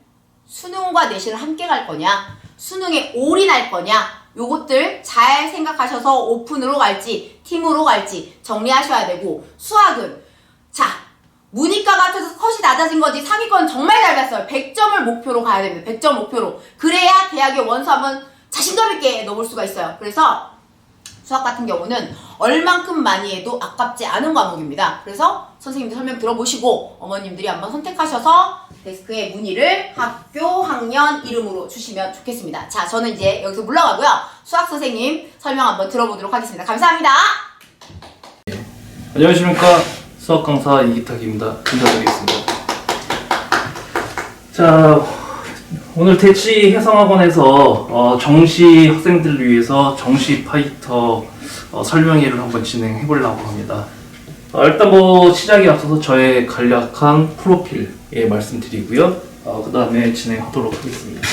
수능과 내신을 함께 갈 거냐, 수능에 올인할 거냐, 요것들 잘 생각하셔서 오픈으로 갈지 팀으로 갈지 정리하셔야 되고, 수학은 자 문이과 같아서 컷이 낮아진 거지 상위권 정말 잘 봤어요. 100점을 목표로 가야 됩니다. 100점 목표로. 그래야 대학에 원서 한번 자신감 있게 넣을 수가 있어요. 그래서 수학 같은 경우는 얼만큼 많이 해도 아깝지 않은 과목입니다. 그래서 선생님들 설명 들어보시고 어머님들이 한번 선택하셔서 데스크에 문의를 학교, 학년, 이름으로 주시면 좋겠습니다. 자, 저는 이제 여기서 물러가고요. 수학 선생님 설명 한번 들어보도록 하겠습니다. 감사합니다. 안녕하십니까. 수학 강사 이기탁입니다. 인사드리겠습니다. 자, 오늘 대치 해성학원에서 정시 학생들을 위해서 정시 파이터 설명회를 한번 진행해 보려고 합니다. 일단 시작에 앞서서 저의 간략한 프로필 말씀드리고요. 그 다음에 진행하도록 하겠습니다.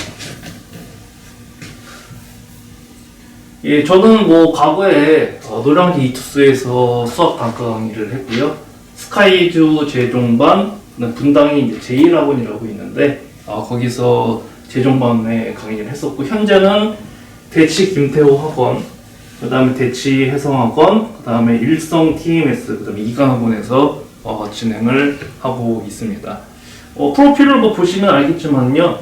예, 저는 과거에 노량진 이투스에서 수학 단과 강의를 했고요. 스카이주 재종반, 분당이 이제 제1학원이라고 있는데 거기서 재종반에 강의를 했었고, 현재는 대치 김태호 학원, 그 다음에 대치 해성학원, 그 다음에 일성 TMS, 그 다음에 이강학원에서 진행을 하고 있습니다. 프로필을 보시면 알겠지만요,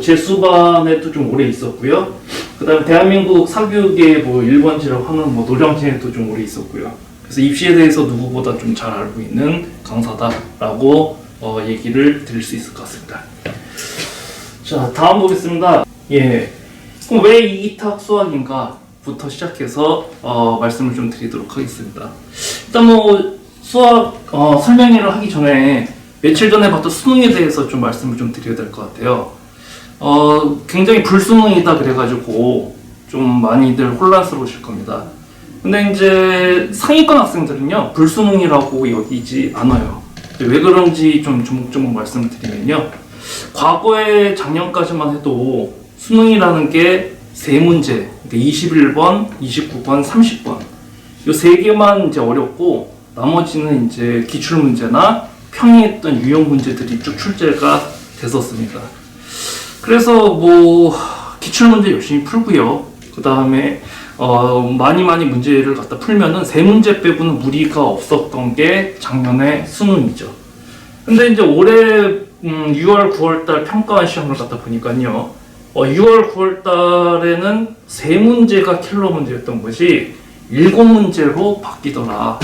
제 수반에도 좀 오래 있었고요. 그 다음에 대한민국 사교육의 1번지라고 하는 노량진에도 좀 오래 있었고요. 그래서 입시에 대해서 누구보다 좀 잘 알고 있는 강사다라고 얘기를 드릴 수 있을 것 같습니다. 자, 다음 보겠습니다. 예, 그럼 왜 이기탁 수학인가? 부터 시작해서 말씀을 좀 드리도록 하겠습니다. 일단 수학 설명회를 하기 전에 며칠 전에 봤던 수능에 대해서 좀 말씀을 좀 드려야 될 것 같아요. 굉장히 불수능이다 그래가지고 좀 많이들 혼란스러우실 겁니다. 근데 이제 상위권 학생들은요, 불수능이라고 여기지 않아요. 왜 그런지 좀 조목조목 말씀을 드리면요, 과거에 작년까지만 해도 수능이라는 게 세 문제, 21번, 29번, 30번, 이 세 개만 이제 어렵고 나머지는 이제 기출 문제나 평이했던 유형 문제들이 쭉 출제가 됐었습니다. 그래서 기출 문제 열심히 풀고요. 그 다음에 많이 문제를 갖다 풀면은 세 문제 빼고는 무리가 없었던 게 작년의 수능이죠. 근데 이제 올해 6월, 9월 달 평가원 시험을 갖다 보니까요, 6월, 9월 달에는 세 문제가 킬러 문제였던 것이 7문제로 바뀌더라.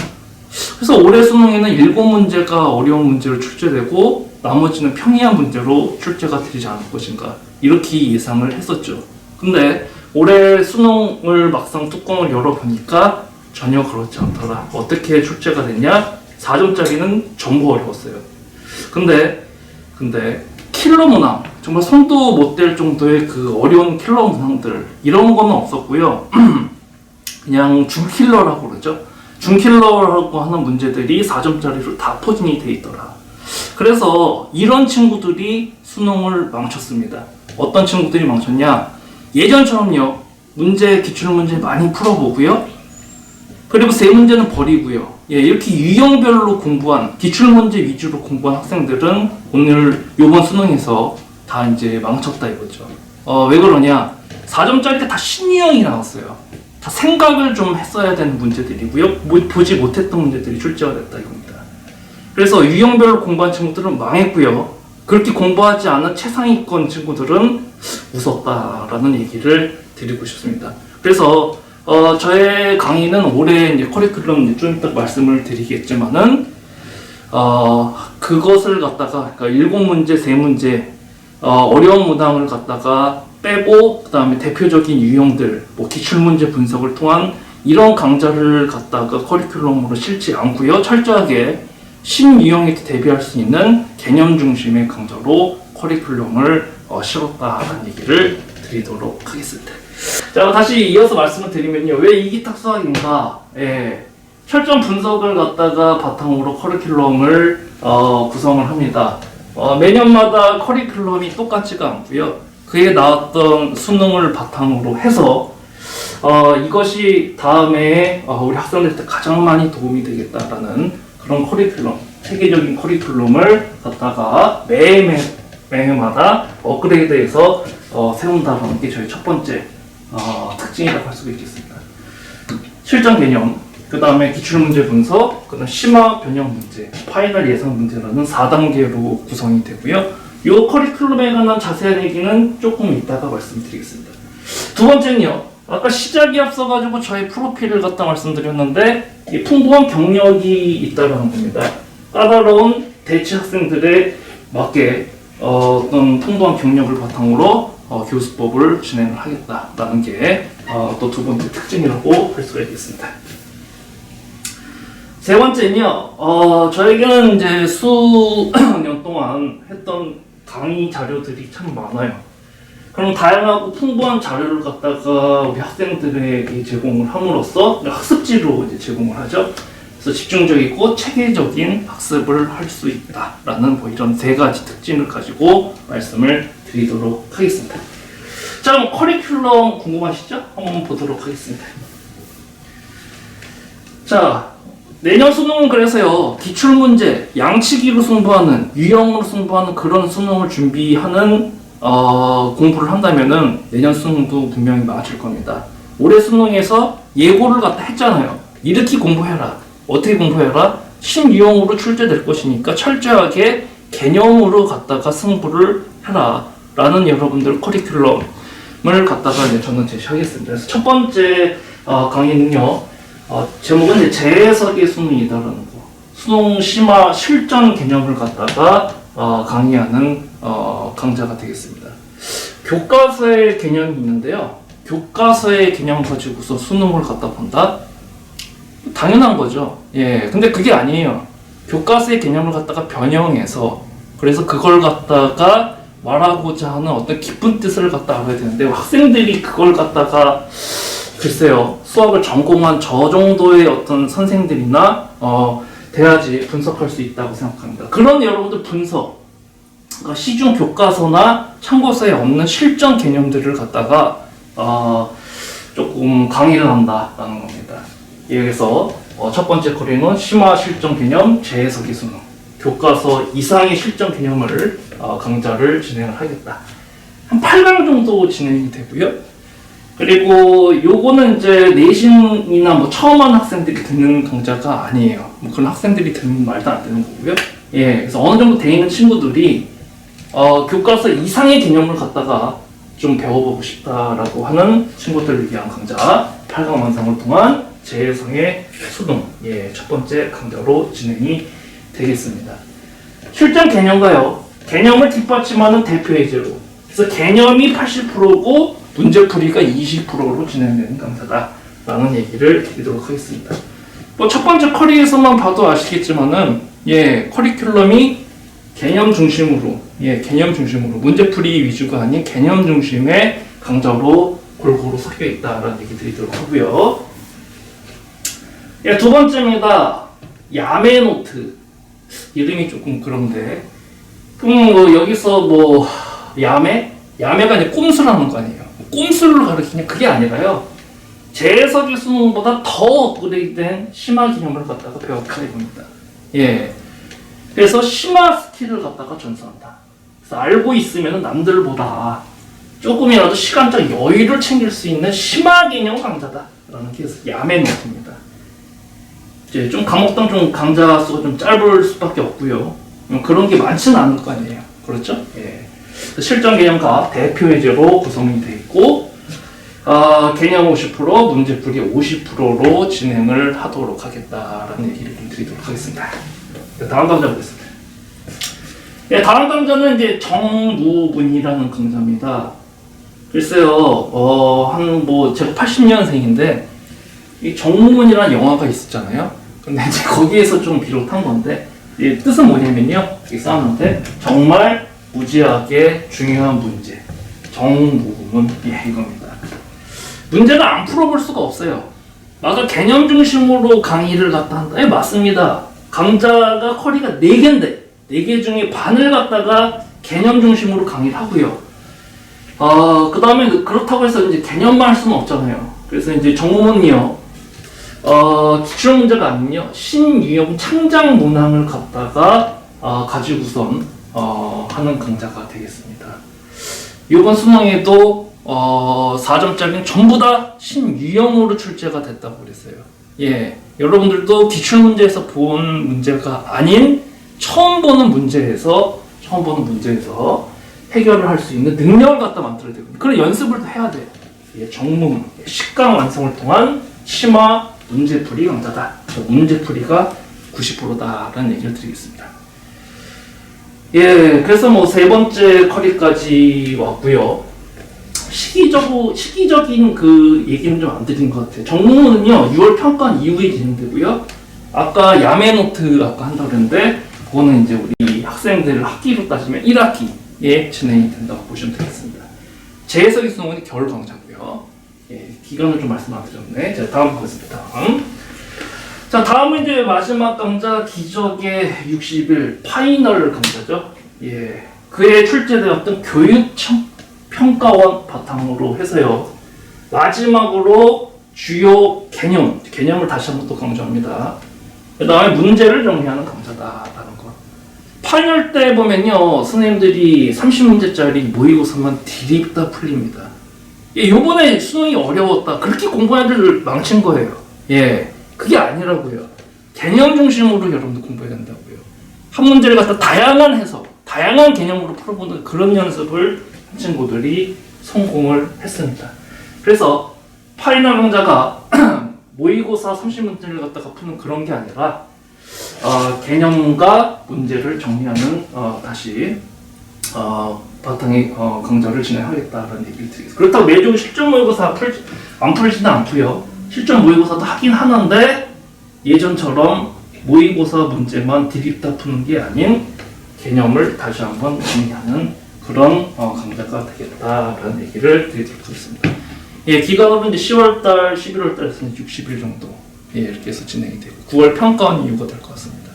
그래서 올해 수능에는 7문제가 어려운 문제로 출제되고 나머지는 평이한 문제로 출제가 되지 않을 것인가, 이렇게 예상을 했었죠. 근데 올해 수능을 막상 뚜껑을 열어보니까 전혀 그렇지 않더라. 어떻게 출제가 됐냐? 4점짜리는 전부 어려웠어요. 근데 킬러 문항, 정말 손도 못 댈 정도의 그 어려운 킬러 문항들, 이런 거는 없었고요. 그냥 중킬러라고 그러죠. 중킬러라고 하는 문제들이 4점짜리로 다 포진이 돼 있더라. 그래서 이런 친구들이 수능을 망쳤습니다. 어떤 친구들이 망쳤냐? 예전처럼요, 기출문제 많이 풀어보고요. 그리고 세 문제는 버리고요. 예, 이렇게 유형별로 공부한, 기출문제 위주로 공부한 학생들은 오늘 요번 수능에서 다 이제 망쳤다 이거죠. 왜 그러냐? 4점짜리 다 신유형이 나왔어요. 다 생각을 좀 했어야 되는 문제들이고요. 보지 못했던 문제들이 출제가 됐다 이겁니다. 그래서 유형별로 공부한 친구들은 망했고요. 그렇게 공부하지 않은 최상위권 친구들은 웃었다라는 얘기를 드리고 싶습니다. 그래서 저의 강의는 올해 이제 커리큘럼 좀 이따 말씀을 드리겠지만은 그것을 갖다가 그러니까 7문제, 3문제 어려운 문항을 갖다가 빼고 그 다음에 대표적인 유형들, 뭐 기출문제 분석을 통한 이런 강좌를 갖다가 커리큘럼으로 실지 않고요. 철저하게 신유형에 대비할 수 있는 개념 중심의 강좌로 커리큘럼을 실었다라는 얘기를 드리도록 하겠습니다. 자, 다시 이어서 말씀을 드리면요. 왜 이기탁 수학인가? 예, 철저한 분석을 갖다가 바탕으로 커리큘럼을 구성을 합니다. 매년마다 커리큘럼이 똑같지가 않고요. 그에 나왔던 수능을 바탕으로 해서 이것이 다음에 우리 학생들한테 가장 많이 도움이 되겠다라는 그런 커리큘럼, 세계적인 커리큘럼을 갖다가 매해마다 업그레이드해서 세운다는 게 저희 첫 번째 특징이라고 할 수가 있겠습니다. 실전 개념, 그 다음에 기출문제 분석, 그 다음 심화 변형 문제, 파이널 예상 문제라는 4단계로 구성이 되고요. 이 커리큘럼에 관한 자세한 얘기는 조금 이따가 말씀드리겠습니다. 두 번째는요. 아까 시작이 앞서가지고 저의 프로필을 갖다 말씀드렸는데 이 풍부한 경력이 있다는 겁니다. 까다로운 대치 학생들에 맞게 어떤 풍부한 경력을 바탕으로 교수법을 진행을 하겠다라는 게 또 두 번째 특징이라고 할 수가 있겠습니다. 세 번째는요, 저에게는 이제 수년 동안 했던 강의 자료들이 참 많아요. 그럼 다양하고 풍부한 자료를 갖다가 우리 학생들에게 제공을 함으로써 학습지로 이제 제공을 하죠. 그래서 집중적이고 체계적인 학습을 할 수 있다라는 뭐 이런 세 가지 특징을 가지고 말씀을 드리도록 하겠습니다. 자, 그럼 커리큘럼 궁금하시죠? 한번 보도록 하겠습니다. 자, 내년 수능은 그래서요, 기출문제, 양치기로 승부하는, 유형으로 승부하는 그런 수능을 준비하는 공부를 한다면은 내년 수능도 분명히 맞을 겁니다. 올해 수능에서 예고를 갖다 했잖아요. 이렇게 공부해라. 어떻게 공부해라? 신유형으로 출제될 것이니까 철저하게 개념으로 갖다가 승부를 해라. 라는 여러분들 커리큘럼을 갖다가 이제 저는 제시하겠습니다. 그래서 첫 번째 강의는요, 제목은 이제 재해석의 수능이다라는 거. 수능 심화 실전 개념을 갖다가 강의하는 강좌가 되겠습니다. 교과서의 개념이 있는데요. 교과서의 개념 가지고서 수능을 갖다 본다? 당연한 거죠. 예, 근데 그게 아니에요. 교과서의 개념을 갖다가 변형해서 그래서 그걸 갖다가 말하고자 하는 어떤 깊은 뜻을 갖다 알아야 되는데 학생들이 그걸 갖다가 글쎄요, 수학을 전공한 저 정도의 어떤 선생들이나 돼야지 분석할 수 있다고 생각합니다. 그런 여러분들 분석, 시중 교과서나 참고서에 없는 실전 개념들을 갖다가 조금 강의를 한다라는 겁니다. 여기서 첫 번째 커리는 심화 실전 개념, 재해석의 수능, 교과서 이상의 실전 개념을 강좌를 진행을 하겠다. 한 8강 정도 진행이 되고요. 그리고 요거는 이제 내신이나 뭐 처음 하는 학생들이 듣는 강좌가 아니에요. 뭐 그런 학생들이 듣는 말도 안 되는 거고요. 예, 그래서 어느 정도 돼 있는 친구들이 교과서 이상의 개념을 갖다가 좀 배워보고 싶다라고 하는 친구들을 위한 강좌 8강 완성을 통한 재해석의 수능, 예, 첫 번째 강좌로 진행이 되겠습니다. 실전 개념가요. 개념을 뒷받침하는 대표 예제로. 그래서 개념이 80%고 문제풀이가 20%로 진행되는 강좌다라는 얘기를 드리도록 하겠습니다. 뭐 첫 번째 커리에서만 봐도 아시겠지만은 커리큘럼이 개념 중심으로 문제풀이 위주가 아닌 개념 중심의 강좌로 골고루 섞여 있다라는 얘기 드리도록 하고요. 두 번째입니다. 야매노트. 이름이 조금 그런데 뭐 여기서 뭐 야매가 이제 꼼수라는 거 아니에요. 꼼수를 가르치냐 그게 아니라요. 재해석의 수능보다 더 업그레이드된 심화 개념을 갖다가 배웠다 이겁니다. 예. 그래서 심화 스킬을 갖다가 전수한다. 그래서 알고 있으면 남들보다 조금이라도 시간적 여유를 챙길 수 있는 심화 개념 강좌다라는 게 야매 노트입니다. 이제 좀 과목당 좀 강좌 수가 좀 짧을 수밖에 없고요. 그런 게 많지는 않을 거 아니에요. 그렇죠? 예. 실전 개념과 대표 예제로 구성이 되어 있고, 개념 50%, 문제풀이 50%로 진행을 하도록 하겠다라는 얘기를 좀 드리도록 하겠습니다. 다음 강좌 보겠습니다. 예, 다음 강좌는 이제 정무문이라는 강좌입니다. 글쎄요, 제가 80년생인데, 이 정무문이라는 영화가 있었잖아요. 근데 이제 거기에서 좀 비롯한 건데, 이 뜻은 뭐냐면요. 이 써놨는데, 정말 무지하게 중요한 문제. 정무문. 예, 이겁니다. 문제를 안 풀어볼 수가 없어요. 맞아, 개념 중심으로 강의를 갖다 한다. 예, 맞습니다. 강좌가 커리가 4개인데, 4개 중에 반을 갖다가 개념 중심으로 강의를 하고요. 그 다음에 그렇다고 해서 이제 개념만 할 수는 없잖아요. 그래서 이제 정문이요. 기출 문제가 아니면요. 신유형 창작 문항을 갖다가 가지고선 하는 강좌가 되겠습니다. 이번 수능에도 4점짜리는 전부 다 신유형으로 출제가 됐다고 그랬어요. 예, 여러분들도 기출 문제에서 본 문제가 아닌 처음 보는 문제에서 해결을 할 수 있는 능력을 갖다 만들어야 되거든요. 그런 연습을 해야 돼요. 예, 정문, 식강 완성을 통한 심화 문제풀이 강좌다. 문제풀이가 90%다라는 얘기를 드리겠습니다. 예, 그래서 뭐 3번째 커리까지 왔고요. 시기적인 그 얘기는 좀 안 드린 것 같아요. 정문은요, 6월 평가원 이후에 진행되고요. 아까 야매 노트 아까 한다고 그랬는데, 그거는 이제 우리 학생들 학기로 따지면 1학기에 진행이 된다고 보시면 되겠습니다. 재해석의 수능은 겨울 강좌고요. 예, 기간을 좀 말씀 안 드렸네. 자, 다음 보겠습니다. 자, 다음은 이제 마지막 강좌 기적의 60일 파이널 강좌죠. 예, 그에 출제되었던 교육평가원 바탕으로 해서요. 마지막으로 주요 개념을 다시 한번 또 강조합니다. 그 다음에 문제를 정리하는 강좌다라는 거. 파이널 때 보면요, 선생님들이 30문제짜리 모의고사만 디립다 풀립니다. 예, 요번에 수능이 어려웠다. 그렇게 공부한 애들 망친 거예요. 예, 그게 아니라고요. 개념 중심으로 여러분들 공부해야 된다고요. 한 문제를 갖다 다양한 해석, 다양한 개념으로 풀어보는 그런 연습을 한 친구들이 성공을 했습니다. 그래서 파이널 강좌가 모의고사 30문제를 갖다가 푸는 그런 게 아니라 개념과 문제를 정리하는 다시 바탕의 강좌를 진행하겠다는 얘기를 드리겠습니다. 그렇다고 매주 실전 모의고사 안 풀지는 않고요. 실전 모의고사도 하긴 하는데 예전처럼 모의고사 문제만 디립다 푸는 게 아닌 개념을 다시 한번 정리하는 그런 강좌가 되겠다라는 얘기를 드리도록 하겠습니다. 예, 기간으로 이제 10월달, 11월달에서 60일 정도 이렇게 해서 진행이 되고 9월 평가원 이후가 될 것 같습니다.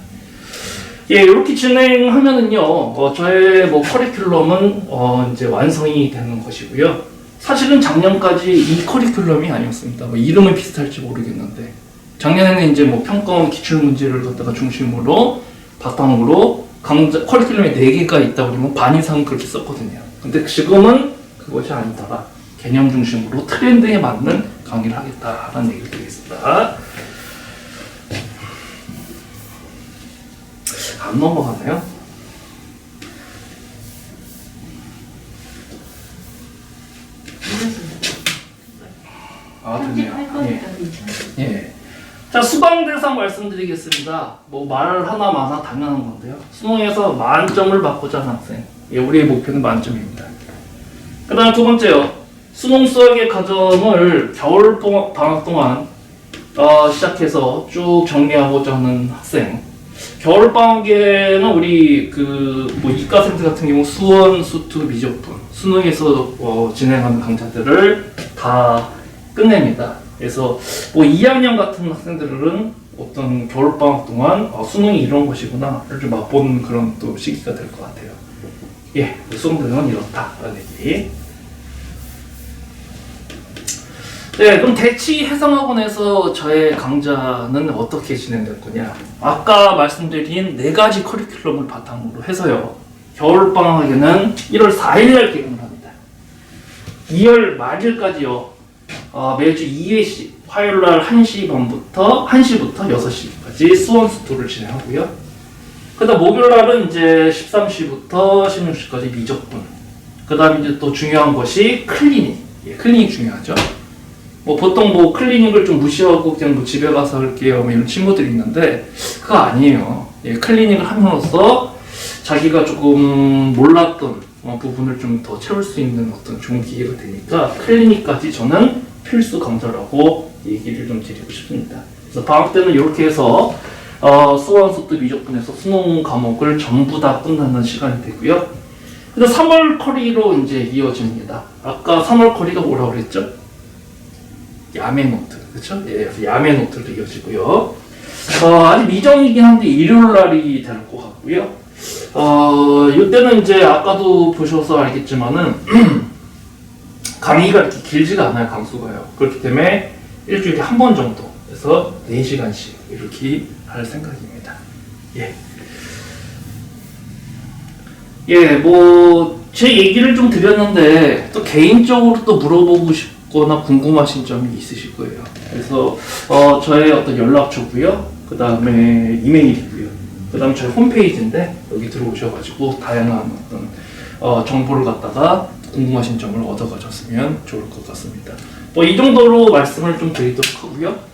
예, 이렇게 진행하면은요, 저의 뭐 커리큘럼은 이제 완성이 되는 것이고요. 사실은 작년까지 이 커리큘럼이 아니었습니다. 뭐 이름은 비슷할지 모르겠는데 작년에는 이제 뭐 평가원 기출 문제를 갖다가 중심으로 바탕으로 커리큘럼이 4개가 있다 그러면 반 이상 그렇게 썼거든요. 근데 지금은 그것이 아니더라. 개념 중심으로 트렌드에 맞는 강의를 하겠다라는 얘기를 드리겠습니다. 안 넘어가나요? 됐네요. 예. 자, 수강 대상 말씀드리겠습니다. 뭐 말 하나 마나 당연한 건데요. 수능에서 만점을 받고자 하는 학생. 예, 우리의 목표는 만점입니다. 그 다음 2번째요. 수능 수학의 과정을 겨울 방학 동안 시작해서 쭉 정리하고자 하는 학생. 겨울 방학에는 우리 뭐 이과생들 같은 경우 수원, 수투, 미적분 수능에서 진행하는 강좌들을 다 끝냅니다. 그래서 뭐 2학년 같은 학생들은 어떤 겨울 방학 동안 수능이 이런 것이구나를 좀 맛보는 그런 또 시기가 될 것 같아요. 예, 수능들은 이렇다라는 얘기. 네, 그럼 대치 해상학원에서 저의 강좌는 어떻게 진행될 거냐? 아까 말씀드린 4가지 커리큘럼을 바탕으로 해서요. 겨울방학에는 1월 4일날 개강을 합니다. 2월 말일까지요. 매주 2회씩 화요일날 1시 반부터 6시까지 수원수토를 진행하고요. 그 다음 목요일날은 이제 13시부터 16시까지 미적분. 그 다음 이제 또 중요한 것이 클리닉. 클리닉 중요하죠. 보통 클리닉을 좀 무시하고 그냥 집에 가서 할게요 이런 친구들이 있는데 그거 아니에요. 클리닉을 함으로써 자기가 조금 몰랐던 부분을 좀 더 채울 수 있는 어떤 좋은 기회가 되니까 클리닉까지 저는 필수 강좌라고 얘기를 좀 드리고 싶습니다. 그래서 방학 때는 이렇게 해서 수원수도 미적분에서 수능 과목을 전부 다 끝나는 시간이 되고요. 그래서 3월 커리로 이제 이어집니다. 아까 3월 커리가 뭐라고 그랬죠? 야매 노트, 그렇죠? 예, 그래서 야매 노트로 이어지고요. 아직 미정이긴 한데 일요일 날이 될 것 같고요. 이때는 이제 아까도 보셔서 알겠지만은 강의가 이렇게 길지가 않아요, 강수가요. 그렇기 때문에 일주일에 한 번 정도 해서 4시간씩 이렇게 할 생각입니다. 예. 예, 제 얘기를 좀 드렸는데 또 개인적으로 또 물어보고 싶거나 궁금하신 점이 있으실 거예요. 그래서 저의 어떤 연락처고요. 그 다음에 이메일이고요. 그 다음에 저희 홈페이지인데 여기 들어오셔가지고 다양한 어떤 정보를 갖다가 궁금하신 점을 얻어가셨으면 좋을 것 같습니다. 이 정도로 말씀을 좀 드리도록 하고요.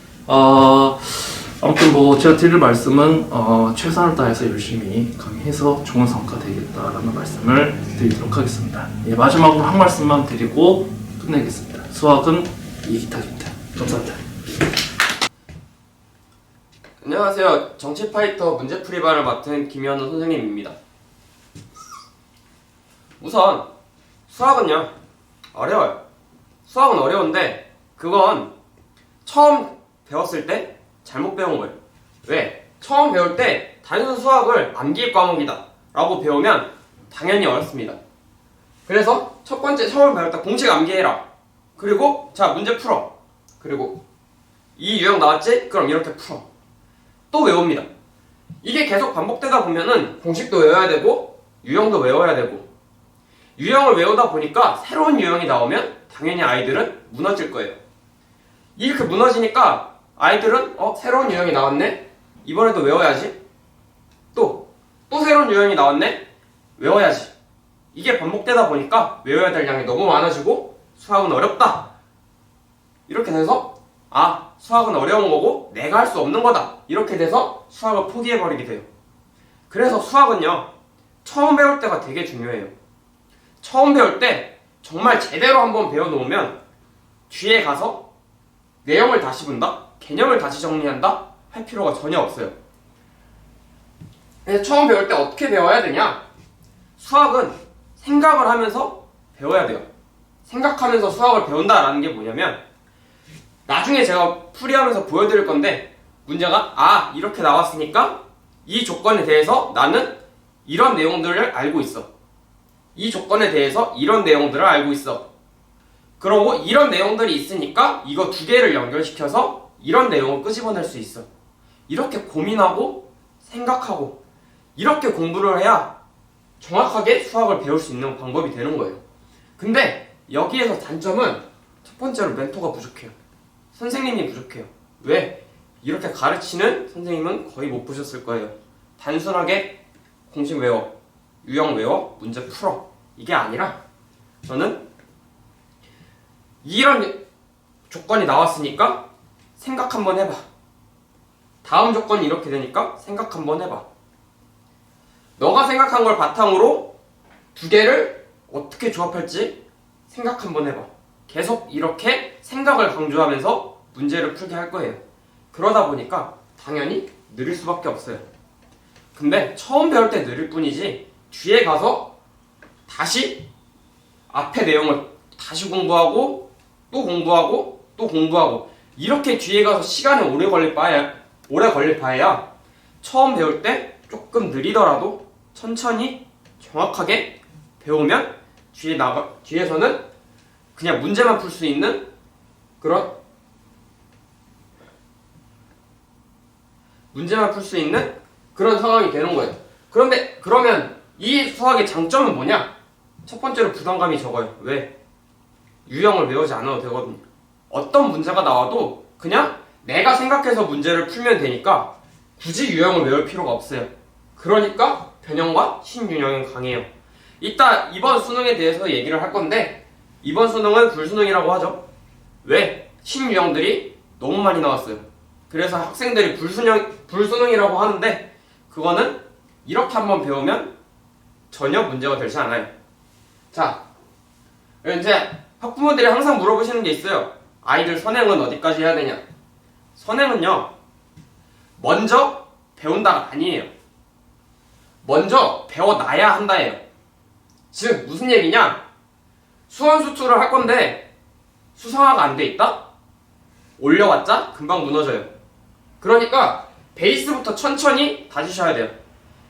아무튼 제가 드릴 말씀은 최선을 다해서 열심히 강의해서 좋은 성과 되겠다라는 말씀을 드리도록 하겠습니다. 예, 마지막으로 한 말씀만 드리고 끝내겠습니다. 수학은 이기탁입니다. 감사합니다. 안녕하세요. 정치파이터 문제풀이반을 맡은 김현우 선생님입니다. 우선 수학은요 어려워요. 수학은 어려운데 그건 처음 배웠을 때 잘못 배운 거예요. 왜? 처음 배울 때 단순 수학을 암기 과목이다 라고 배우면 당연히 어렵습니다. 그래서 첫 번째 처음 배울 때 공식 암기해라. 그리고 자 문제 풀어. 그리고 이 유형 나왔지? 그럼 이렇게 풀어. 또 외웁니다. 이게 계속 반복되다 보면은 공식도 외워야 되고 유형도 외워야 되고 유형을 외우다 보니까 새로운 유형이 나오면 당연히 아이들은 무너질 거예요. 이렇게 무너지니까 아이들은 새로운 유형이 나왔네? 이번에도 외워야지. 또 새로운 유형이 나왔네? 외워야지. 이게 반복되다 보니까 외워야 될 양이 너무 많아지고 수학은 어렵다. 이렇게 돼서 수학은 어려운 거고 내가 할 수 없는 거다. 이렇게 돼서 수학을 포기해버리게 돼요. 그래서 수학은요 처음 배울 때가 되게 중요해요. 처음 배울 때 정말 제대로 한번 배워놓으면 뒤에 가서 내용을 다시 본다? 개념을 다시 정리한다? 할 필요가 전혀 없어요. 그래서 처음 배울 때 어떻게 배워야 되냐? 수학은 생각을 하면서 배워야 돼요. 생각하면서 수학을 배운다라는 게 뭐냐면 나중에 제가 풀이하면서 보여드릴 건데 문제가 이렇게 나왔으니까 이 조건에 대해서 나는 이런 내용들을 알고 있어. 이 조건에 대해서 이런 내용들을 알고 있어. 그러고 이런 내용들이 있으니까 이거 2개를 연결시켜서 이런 내용을 끄집어낼 수 있어. 이렇게 고민하고 생각하고 이렇게 공부를 해야 정확하게 수학을 배울 수 있는 방법이 되는 거예요. 근데 여기에서 단점은 첫 번째로 멘토가 부족해요. 선생님이 부족해요. 왜? 이렇게 가르치는 선생님은 거의 못 보셨을 거예요. 단순하게 공식 외워, 유형 외워, 문제 풀어. 이게 아니라 저는 이런 조건이 나왔으니까 생각 한번 해봐. 다음 조건이 이렇게 되니까 생각 한번 해봐. 너가 생각한 걸 바탕으로 2개를 어떻게 조합할지 생각 한번 해봐. 계속 이렇게 생각을 강조하면서 문제를 풀게 할 거예요. 그러다 보니까 당연히 느릴 수밖에 없어요. 근데 처음 배울 때 느릴 뿐이지 뒤에 가서 다시 앞에 내용을 다시 공부하고 또 공부하고 또 공부하고 이렇게 뒤에 가서 시간이 오래 걸릴 바에야 처음 배울 때 조금 느리더라도 천천히 정확하게 배우면 뒤에서는 그냥 문제만 풀 수 있는 그런 문제만 풀 수 있는 그런 상황이 되는 거예요. 그런데 그러면 이 수학의 장점은 뭐냐? 첫 번째로 부담감이 적어요. 왜? 유형을 외우지 않아도 되거든요. 어떤 문제가 나와도 그냥 내가 생각해서 문제를 풀면 되니까 굳이 유형을 외울 필요가 없어요. 그러니까 변형과 신유형은 강해요. 이따 이번 수능에 대해서 얘기를 할 건데 이번 수능은 불수능이라고 하죠. 왜? 신유형들이 너무 많이 나왔어요. 그래서 학생들이 불수능이라고 하는데 그거는 이렇게 한번 배우면 전혀 문제가 되지 않아요. 자, 이제 학부모들이 항상 물어보시는 게 있어요. 아이들 선행은 어디까지 해야 되냐? 선행은요, 먼저 배운다가 아니에요. 먼저 배워놔야 한다예요. 즉 무슨 얘기냐? 수원수투를 할 건데 수상화가 안 돼 있다? 올려왔자 금방 무너져요. 그러니까 베이스부터 천천히 다지셔야 돼요.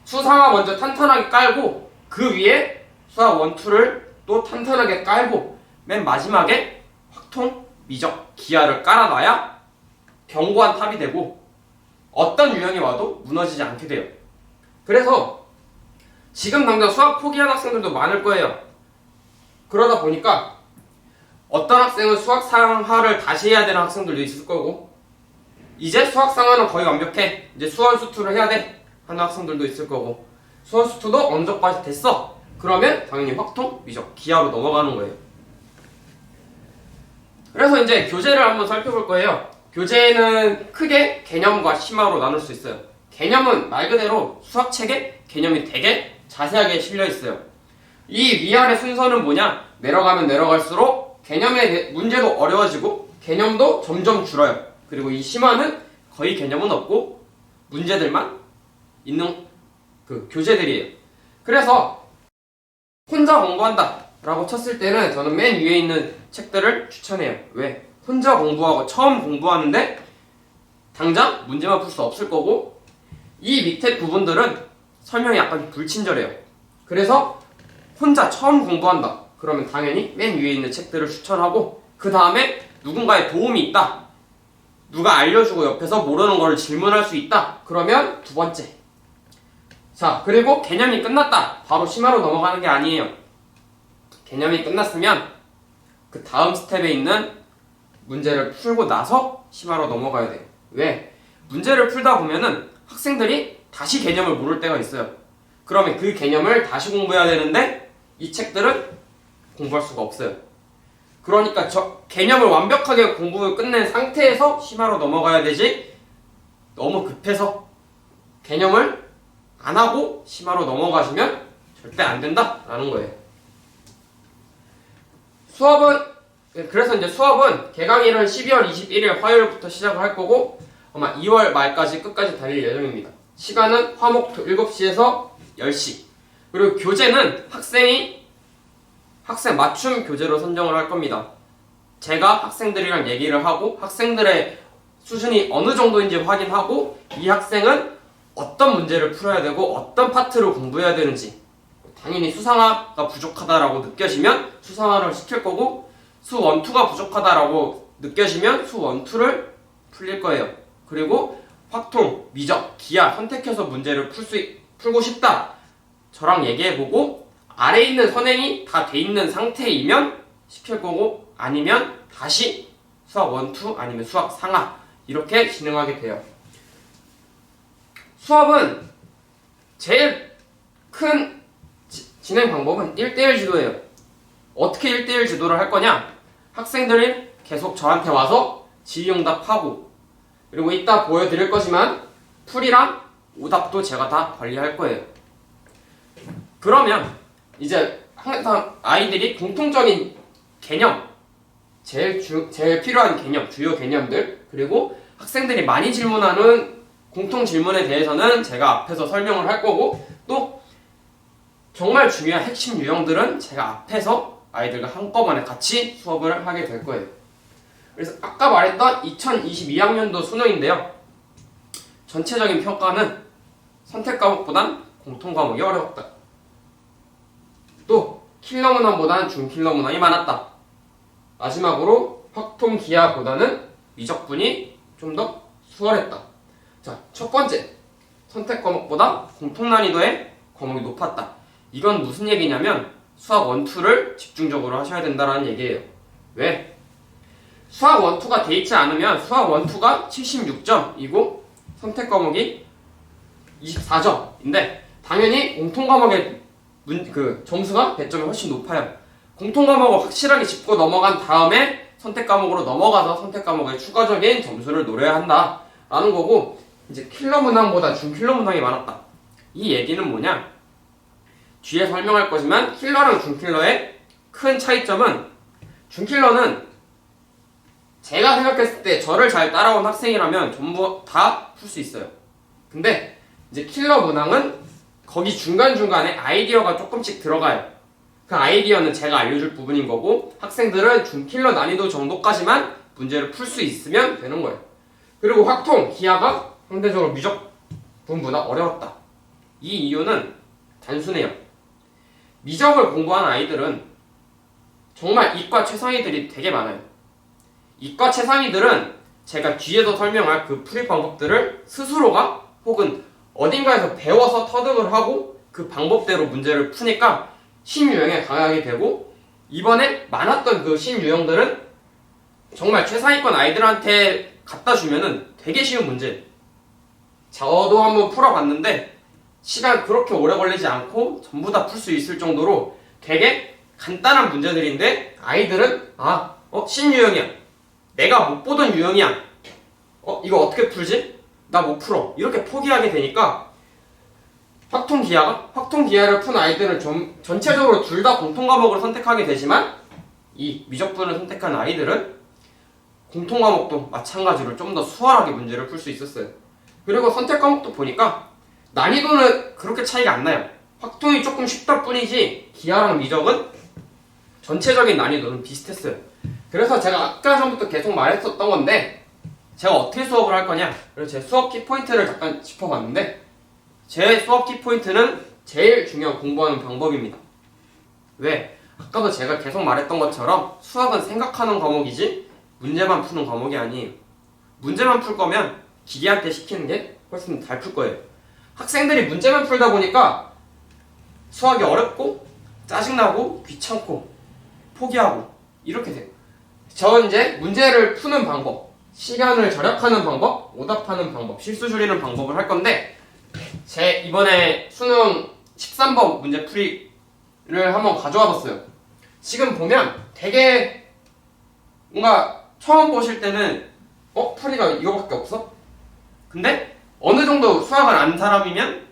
수상화 먼저 탄탄하게 깔고 그 위에 수학 1, 2를 또 탄탄하게 깔고 맨 마지막에 확통, 미적, 기하를 깔아놔야 견고한 탑이 되고 어떤 유형이 와도 무너지지 않게 돼요. 그래서 지금 당장 수학 포기한 학생들도 많을 거예요. 그러다 보니까 어떤 학생은 수학 상하를 다시 해야 되는 학생들도 있을 거고 이제 수학 상하는 거의 완벽해. 이제 수원수투를 해야 돼 하는 학생들도 있을 거고 수원수투도 어느 정도까지 됐어. 그러면 당연히 확통, 미적, 기하로 넘어가는 거예요. 그래서 이제 교재를 한번 살펴볼 거예요. 교재는 크게 개념과 심화로 나눌 수 있어요. 개념은 말 그대로 수학책에 개념이 되게 자세하게 실려 있어요. 이 위아래 순서는 뭐냐? 내려가면 내려갈수록 개념의 문제도 어려워지고 개념도 점점 줄어요. 그리고 이 심화는 거의 개념은 없고 문제들만 있는 그 교재들이에요. 그래서 혼자 공부한다 라고 쳤을 때는 저는 맨 위에 있는 책들을 추천해요. 왜? 혼자 공부하고 처음 공부하는데 당장 문제만 풀 수 없을 거고 이 밑에 부분들은 설명이 약간 불친절해요. 그래서 혼자 처음 공부한다 그러면 당연히 맨 위에 있는 책들을 추천하고 그 다음에 누군가의 도움이 있다, 누가 알려주고 옆에서 모르는 걸 질문할 수 있다 그러면 두 번째. 자, 그리고 개념이 끝났다 바로 심화로 넘어가는 게 아니에요. 개념이 끝났으면 그 다음 스텝에 있는 문제를 풀고 나서 심화로 넘어가야 돼요. 왜? 문제를 풀다 보면은 학생들이 다시 개념을 모를 때가 있어요. 그러면 그 개념을 다시 공부해야 되는데 이 책들은 공부할 수가 없어요. 그러니까 저 개념을 완벽하게 공부를 끝낸 상태에서 심화로 넘어가야 되지 너무 급해서 개념을 안 하고 심화로 넘어가시면 절대 안 된다라는 거예요. 그래서 이제 수업은 개강일은 12월 21일 화요일부터 시작을 할 거고 아마 2월 말까지 끝까지 달릴 예정입니다. 시간은 화목 7시에서 10시. 그리고 교재는 학생 맞춤 교재로 선정을 할 겁니다. 제가 학생들이랑 얘기를 하고 학생들의 수준이 어느 정도인지 확인하고 이 학생은 어떤 문제를 풀어야 되고 어떤 파트를 공부해야 되는지 당연히 수상화가 부족하다라고 느껴지면 수상화를 시킬 거고 수 1, 2가 부족하다라고 느껴지면 수 1, 2를 풀릴 거예요. 그리고 확통, 미적, 기하 선택해서 문제를 풀고 싶다 저랑 얘기해보고 아래에 있는 선행이 다 돼 있는 상태이면 시킬 거고 아니면 다시 수학 1, 2 아니면 수학 상하 이렇게 진행하게 돼요. 수업은 제일 큰 진행 방법은 1대1 지도예요. 어떻게 1대1 지도를 할 거냐? 학생들이 계속 저한테 와서 질의응답하고 그리고 이따 보여드릴 거지만 풀이랑 오답도 제가 다 관리할 거예요. 그러면 이제 항상 아이들이 공통적인 개념, 제일 필요한 개념, 주요 개념들 그리고 학생들이 많이 질문하는 공통 질문에 대해서는 제가 앞에서 설명을 할 거고 또 정말 중요한 핵심 유형들은 제가 앞에서 아이들과 한꺼번에 같이 수업을 하게 될 거예요. 그래서 아까 말했던 2022학년도 수능인데요. 전체적인 평가는 선택 과목보단 공통 과목이 어려웠다. 또 킬러 문항보다는 중킬러 문항이 많았다. 마지막으로 확통 기하보다는 미적분이 좀 더 수월했다. 자, 첫 번째, 선택 과목보다 공통 난이도의 과목이 높았다. 이건 무슨 얘기냐면 수학 1, 2를 집중적으로 하셔야 된다는 얘기예요. 왜? 수학 1, 2가 돼 있지 않으면 수학 1, 2가 76점이고 선택 과목이 24점인데 당연히 공통 과목의 점수가 배점이 훨씬 높아요. 공통 과목을 확실하게 짚고 넘어간 다음에 선택 과목으로 넘어가서 선택 과목의 추가적인 점수를 노려야 한다 라는 거고, 이제 킬러 문항보다 준킬러 문항이 많았다. 이 얘기는 뭐냐? 뒤에 설명할 거지만 킬러랑 준킬러의 큰 차이점은, 준킬러는 제가 생각했을 때 저를 잘 따라온 학생이라면 전부 다 풀 수 있어요. 근데 이제 킬러 문항은 거기 중간중간에 아이디어가 조금씩 들어가요. 그 아이디어는 제가 알려줄 부분인 거고 학생들은 준킬러 난이도 정도까지만 문제를 풀 수 있으면 되는 거예요. 그리고 확통, 기하가 상대적으로 미적 부분보다 어려웠다. 이 이유는 단순해요. 미적을 공부하는 아이들은 정말 이과 최상위들이 되게 많아요. 이과 최상위들은 제가 뒤에서 설명할 그 풀이 방법들을 스스로가 혹은 어딘가에서 배워서 터득을 하고 그 방법대로 문제를 푸니까 신유형에 강하게 되고, 이번에 많았던 그 신유형들은 정말 최상위권 아이들한테 갖다 주면은 되게 쉬운 문제. 저도 한번 풀어봤는데 시간 그렇게 오래 걸리지 않고 전부 다 풀 수 있을 정도로 되게 간단한 문제들인데 아이들은 신유형이야, 내가 못 보던 유형이야, 이거 어떻게 풀지? 나 못 풀어, 이렇게 포기하게 되니까 확통기하를 푼 아이들은 전체적으로 둘 다 공통과목을 선택하게 되지만 이 미적분을 선택한 아이들은 공통과목도 마찬가지로 좀 더 수월하게 문제를 풀 수 있었어요. 그리고 선택과목도 보니까 난이도는 그렇게 차이가 안 나요. 확통이 조금 쉽다 뿐이지 기하랑 미적은 전체적인 난이도는 비슷했어요. 그래서 제가 아까 전부터 계속 말했었던 건데 제가 어떻게 수업을 할 거냐, 그래서 제 수업 키포인트를 잠깐 짚어봤는데 제 수업 키포인트는 제일 중요한 공부하는 방법입니다. 왜? 아까도 제가 계속 말했던 것처럼 수학은 생각하는 과목이지 문제만 푸는 과목이 아니에요. 문제만 풀 거면 기계한테 시키는 게 훨씬 잘 풀 거예요. 학생들이 문제만 풀다 보니까 수학이 어렵고 짜증나고 귀찮고 포기하고 이렇게 돼요. 저 이제 문제를 푸는 방법, 시간을 절약하는 방법, 오답하는 방법, 실수 줄이는 방법을 할 건데 제 이번에 수능 13번 문제풀이를 한번 가져와 봤어요. 지금 보면 되게 뭔가 처음 보실 때는 풀이가 이거밖에 없어? 근데 어느 정도 수학을 아는 사람이면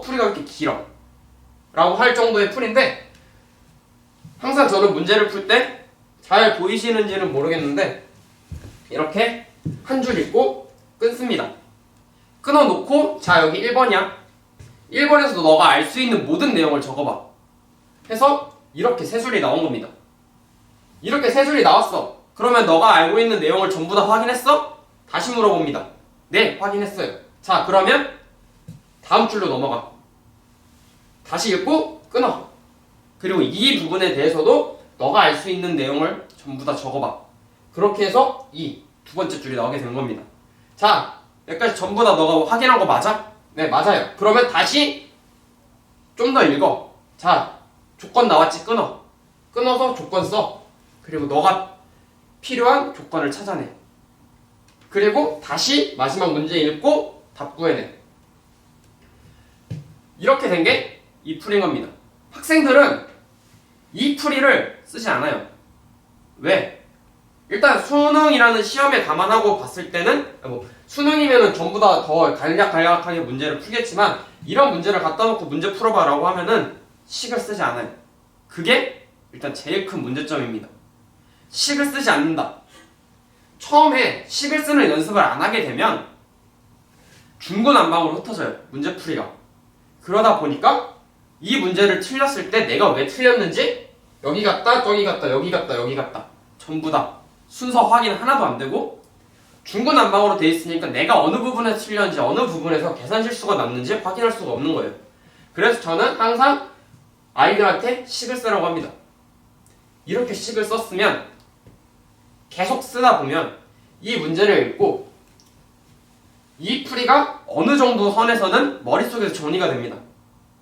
풀이가 왜 이렇게 길어? 라고 할 정도의 풀인데, 항상 저는 문제를 풀 때 잘 보이시는지는 모르겠는데 이렇게 한 줄 읽고 끊습니다. 끊어놓고 자 여기 1번이야. 1번에서도 너가 알 수 있는 모든 내용을 적어봐 해서 이렇게 세 줄이 나온 겁니다. 이렇게 세 줄이 나왔어. 그러면 너가 알고 있는 내용을 전부 다 확인했어? 다시 물어봅니다. 네, 확인했어요. 자, 그러면 다음 줄로 넘어가. 다시 읽고 끊어. 그리고 이 부분에 대해서도 너가 알 수 있는 내용을 전부 다 적어봐. 그렇게 해서 이 두 번째 줄이 나오게 된 겁니다. 자, 여기까지 전부 다 너가 확인한 거 맞아? 네, 맞아요. 그러면 다시 좀 더 읽어. 자, 조건 나왔지? 끊어. 끊어서 조건 써. 그리고 너가 필요한 조건을 찾아내. 그리고 다시 마지막 문제 읽고 답 구해내. 이렇게 된 게 이 풀인 겁니다. 학생들은 이 풀이를 쓰지 않아요. 왜? 일단 수능이라는 시험에 감안하고 봤을 때는 수능이면은 전부 다 더 간략하게 문제를 풀겠지만 이런 문제를 갖다 놓고 문제 풀어봐 라고 하면은 식을 쓰지 않아요. 그게 일단 제일 큰 문제점입니다. 식을 쓰지 않는다. 처음에 식을 쓰는 연습을 안 하게 되면 중구난방으로 흩어져요. 문제풀이가. 그러다 보니까 이 문제를 틀렸을 때 내가 왜 틀렸는지 여기 갔다 저기 갔다 여기 갔다 여기 갔다 전부 다 순서 확인 하나도 안 되고 중구난방으로 돼 있으니까 내가 어느 부분에서 틀렸는지 어느 부분에서 계산 실수가 났는지 확인할 수가 없는 거예요. 그래서 저는 항상 아이들한테 식을 쓰라고 합니다. 이렇게 식을 썼으면 계속 쓰다 보면 이 문제를 읽고 이 풀이가 어느 정도 선에서는 머릿속에서 정리가 됩니다.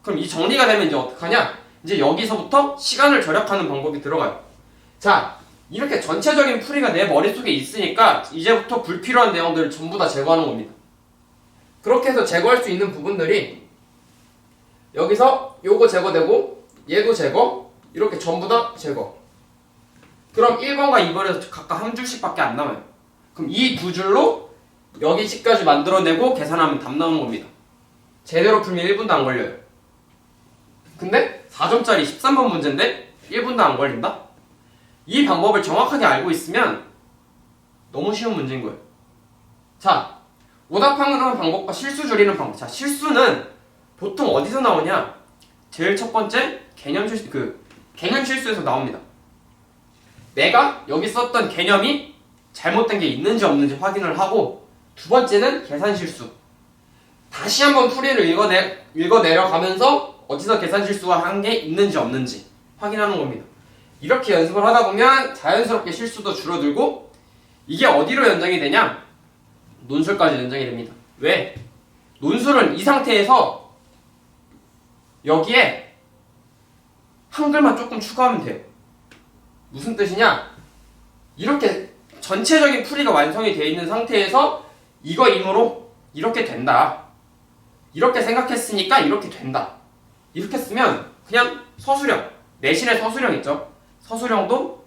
그럼 이 정리가 되면 이제 어떡하냐? 이제 여기서부터 시간을 절약하는 방법이 들어가요. 자, 이렇게 전체적인 풀이가 내 머릿속에 있으니까 이제부터 불필요한 내용들을 전부 다 제거하는 겁니다. 그렇게 해서 제거할 수 있는 부분들이 여기서 요거 제거되고 얘도 제거, 이렇게 전부 다 제거. 그럼 1번과 2번에서 각각 한 줄씩밖에 안 남아요. 그럼 이 두 줄로 여기까지 만들어내고 계산하면 답 나오는 겁니다. 제대로 풀면 1분도 안 걸려요. 근데 4점짜리 13번 문제인데 1분도 안 걸린다? 이 방법을 정확하게 알고 있으면 너무 쉬운 문제인 거예요. 자, 오답하는 방법과 실수 줄이는 방법. 자, 실수는 보통 어디서 나오냐? 제일 첫 번째 개념 실수에서 나옵니다. 내가 여기 썼던 개념이 잘못된 게 있는지 없는지 확인을 하고, 두 번째는 계산 실수. 다시 한번 풀이를 읽어내려가면서 어디서 계산 실수가 한 게 있는지 없는지 확인하는 겁니다. 이렇게 연습을 하다 보면 자연스럽게 실수도 줄어들고, 이게 어디로 연장이 되냐? 논술까지 연장이 됩니다. 왜? 논술은 이 상태에서 여기에 한글만 조금 추가하면 돼요. 무슨 뜻이냐? 이렇게 전체적인 풀이가 완성이 되어 있는 상태에서 이거 임으로 이렇게 된다. 이렇게 생각했으니까 이렇게 된다. 이렇게 쓰면 그냥 서술형, 내신의 서술형 있죠? 서술형도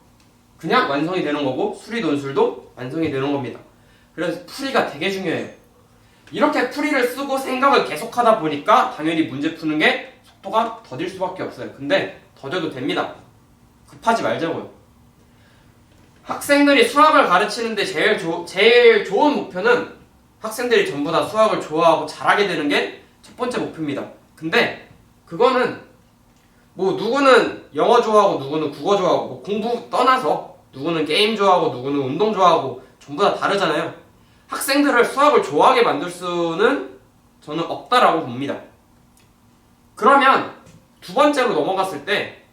그냥 완성이 되는 거고 수리 논술도 완성이 되는 겁니다. 그래서 풀이가 되게 중요해요. 이렇게 풀이를 쓰고 생각을 계속하다 보니까 당연히 문제 푸는 게 속도가 더딜 수밖에 없어요. 근데 더뎌도 됩니다. 급하지 말자고요. 학생들이 수학을 가르치는데 제일 좋은 목표는 학생들이 전부 다 수학을 좋아하고 잘하게 되는 게 첫 번째 목표입니다. 근데 그거는 뭐 누구는 영어 좋아하고 누구는 국어 좋아하고 뭐 공부 떠나서 누구는 게임 좋아하고 누구는 운동 좋아하고 전부 다 다르잖아요. 학생들을 수학을 좋아하게 만들 수는 저는 없다라고 봅니다. 그러면 두 번째로 넘어갔을 때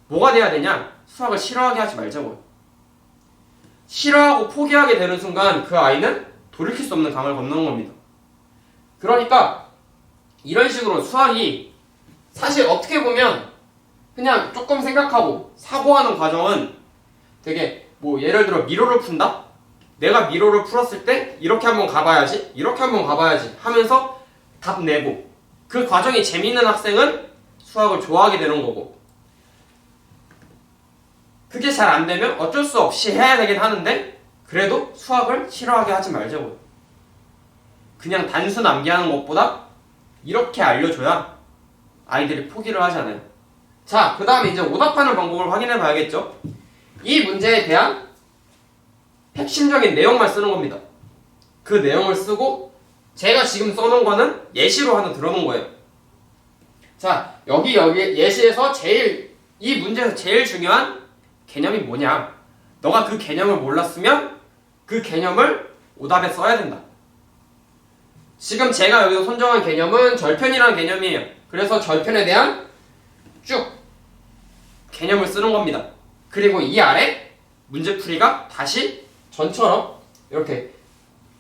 뭐가 돼야 되냐? 수학을 싫어하게 하지 말자고요. 싫어하고 포기하게 되는 순간 그 아이는 돌이킬 수 없는 강을 건너는 겁니다. 그러니까 이런 식으로 수학이 사실 어떻게 보면 그냥 조금 생각하고 사고하는 과정은 되게 뭐 예를 들어 미로를 푼다? 내가 미로를 풀었을 때 이렇게 한번 가봐야지, 이렇게 한번 가봐야지 하면서 답 내고, 그 과정이 재미있는 학생은 수학을 좋아하게 되는 거고, 그게 잘 안 되면 어쩔 수 없이 해야 되긴 하는데 그래도 수학을 싫어하게 하지 말자고요. 그냥 단순 암기하는 것보다 이렇게 알려줘야 아이들이 포기를 하지 않아요. 자, 그 다음에 이제 오답하는 방법을 확인해 봐야겠죠. 이 문제에 대한 핵심적인 내용만 쓰는 겁니다. 그 내용을 쓰고 제가 지금 써놓은 거는 예시로 하나 들어놓은 거예요. 자, 여기 예시에서 이 문제에서 제일 중요한 개념이 뭐냐? 너가 그 개념을 몰랐으면 그 개념을 오답에 써야 된다. 지금 제가 여기서 선정한 개념은 절편이라는 개념이에요. 그래서 절편에 대한 쭉 개념을 쓰는 겁니다. 그리고 이 아래 문제풀이가 다시 전처럼 이렇게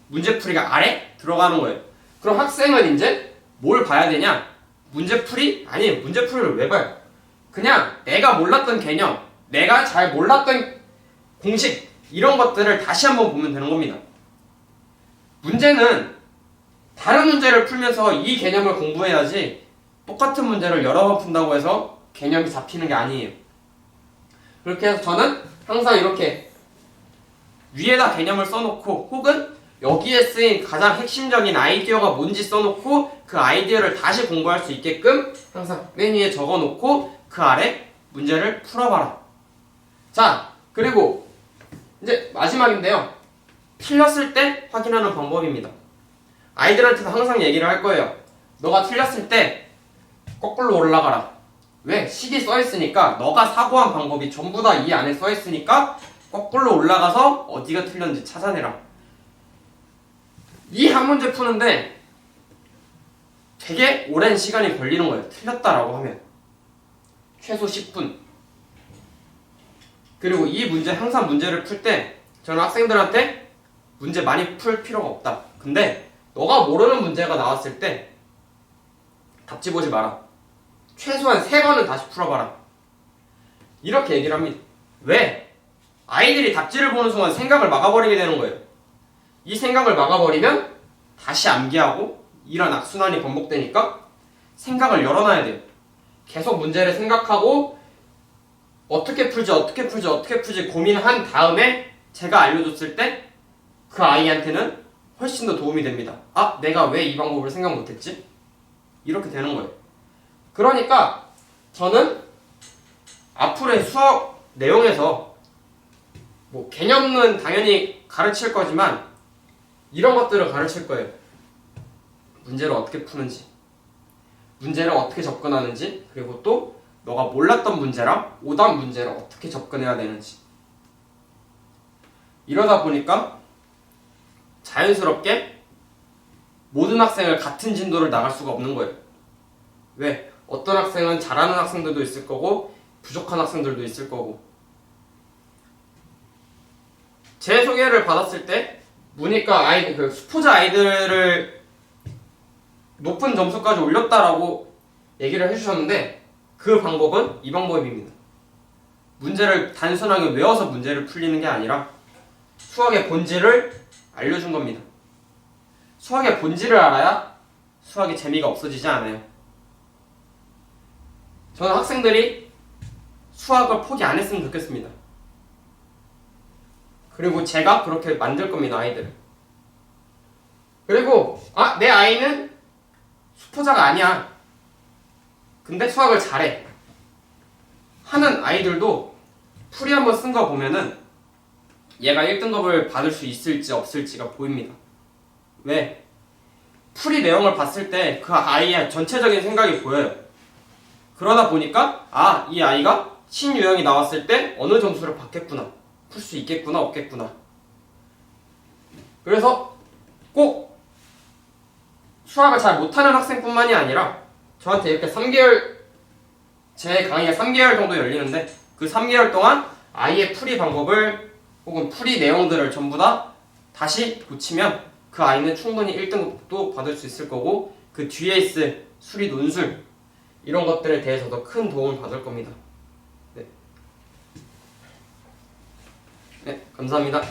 문제풀이가 아래 들어가는 거예요. 그럼 학생은 이제 뭘 봐야 되냐? 문제풀이? 아니, 문제풀이를 왜 봐요? 그냥 내가 몰랐던 개념, 내가 잘 몰랐던 공식, 이런 것들을 다시 한번 보면 되는 겁니다. 문제는 다른 문제를 풀면서 이 개념을 공부해야지 똑같은 문제를 여러 번 푼다고 해서 개념이 잡히는 게 아니에요. 그렇게 해서 저는 항상 이렇게 위에다 개념을 써놓고, 혹은 여기에 쓰인 가장 핵심적인 아이디어가 뭔지 써놓고 그 아이디어를 다시 공부할 수 있게끔 항상 맨 위에 적어놓고 그 아래 문제를 풀어봐라. 자, 그리고 이제 마지막인데요. 틀렸을 때 확인하는 방법입니다. 아이들한테도 항상 얘기를 할 거예요. 너가 틀렸을 때 거꾸로 올라가라. 왜? 식이 써있으니까, 너가 사고한 방법이 전부 다 이 안에 써있으니까 거꾸로 올라가서 어디가 틀렸는지 찾아내라. 이 한 문제 푸는데 되게 오랜 시간이 걸리는 거예요. 틀렸다라고 하면 최소 10분. 그리고 이 문제, 항상 문제를 풀 때 저는 학생들한테 문제 많이 풀 필요가 없다. 근데 너가 모르는 문제가 나왔을 때 답지 보지 마라. 최소한 3번은 다시 풀어봐라. 이렇게 얘기를 합니다. 왜? 아이들이 답지를 보는 순간 생각을 막아버리게 되는 거예요. 이 생각을 막아버리면 다시 암기하고 이런 악순환이 반복되니까 생각을 열어놔야 돼요. 계속 문제를 생각하고 어떻게 풀지 고민한 다음에 제가 알려줬을 때 그 아이한테는 훨씬 더 도움이 됩니다. 아, 내가 왜 이 방법을 생각 못했지? 이렇게 되는 거예요. 그러니까 저는 앞으로의 수업 내용에서 뭐 개념은 당연히 가르칠 거지만 이런 것들을 가르칠 거예요. 문제를 어떻게 푸는지, 문제를 어떻게 접근하는지, 그리고 또 너가 몰랐던 문제랑 오답 문제를 어떻게 접근해야 되는지. 이러다 보니까 자연스럽게 모든 학생을 같은 진도를 나갈 수가 없는 거예요. 왜? 어떤 학생은 잘하는 학생들도 있을 거고 부족한 학생들도 있을 거고. 제 소개를 받았을 때 문이과 아이들, 그 수포자 아이들을 높은 점수까지 올렸다라고 얘기를 해주셨는데 그 방법은 이 방법입니다. 문제를 단순하게 외워서 문제를 풀리는 게 아니라 수학의 본질을 알려준 겁니다. 수학의 본질을 알아야 수학의 재미가 없어지지 않아요. 저는 학생들이 수학을 포기 안 했으면 좋겠습니다. 그리고 제가 그렇게 만들 겁니다, 아이들을. 그리고 내 아이는 수포자가 아니야. 근데 수학을 잘해. 하는 아이들도 풀이 한번 쓴 거 보면은 얘가 1등급을 받을 수 있을지 없을지가 보입니다. 왜? 풀이 내용을 봤을 때 그 아이의 전체적인 생각이 보여요. 그러다 보니까 이 아이가 신유형이 나왔을 때 어느 점수를 받겠구나. 풀 수 있겠구나 없겠구나. 그래서 꼭 수학을 잘 못하는 학생뿐만이 아니라 저한테 이렇게 3개월, 제 강의가 3개월 정도 열리는데 그 3개월 동안 아이의 풀이 방법을 혹은 풀이 내용들을 전부 다 다시 고치면 그 아이는 충분히 1등급도 받을 수 있을 거고 그 뒤에 있을 수리 논술 이런 것들에 대해서도 큰 도움을 받을 겁니다. 네, 감사합니다.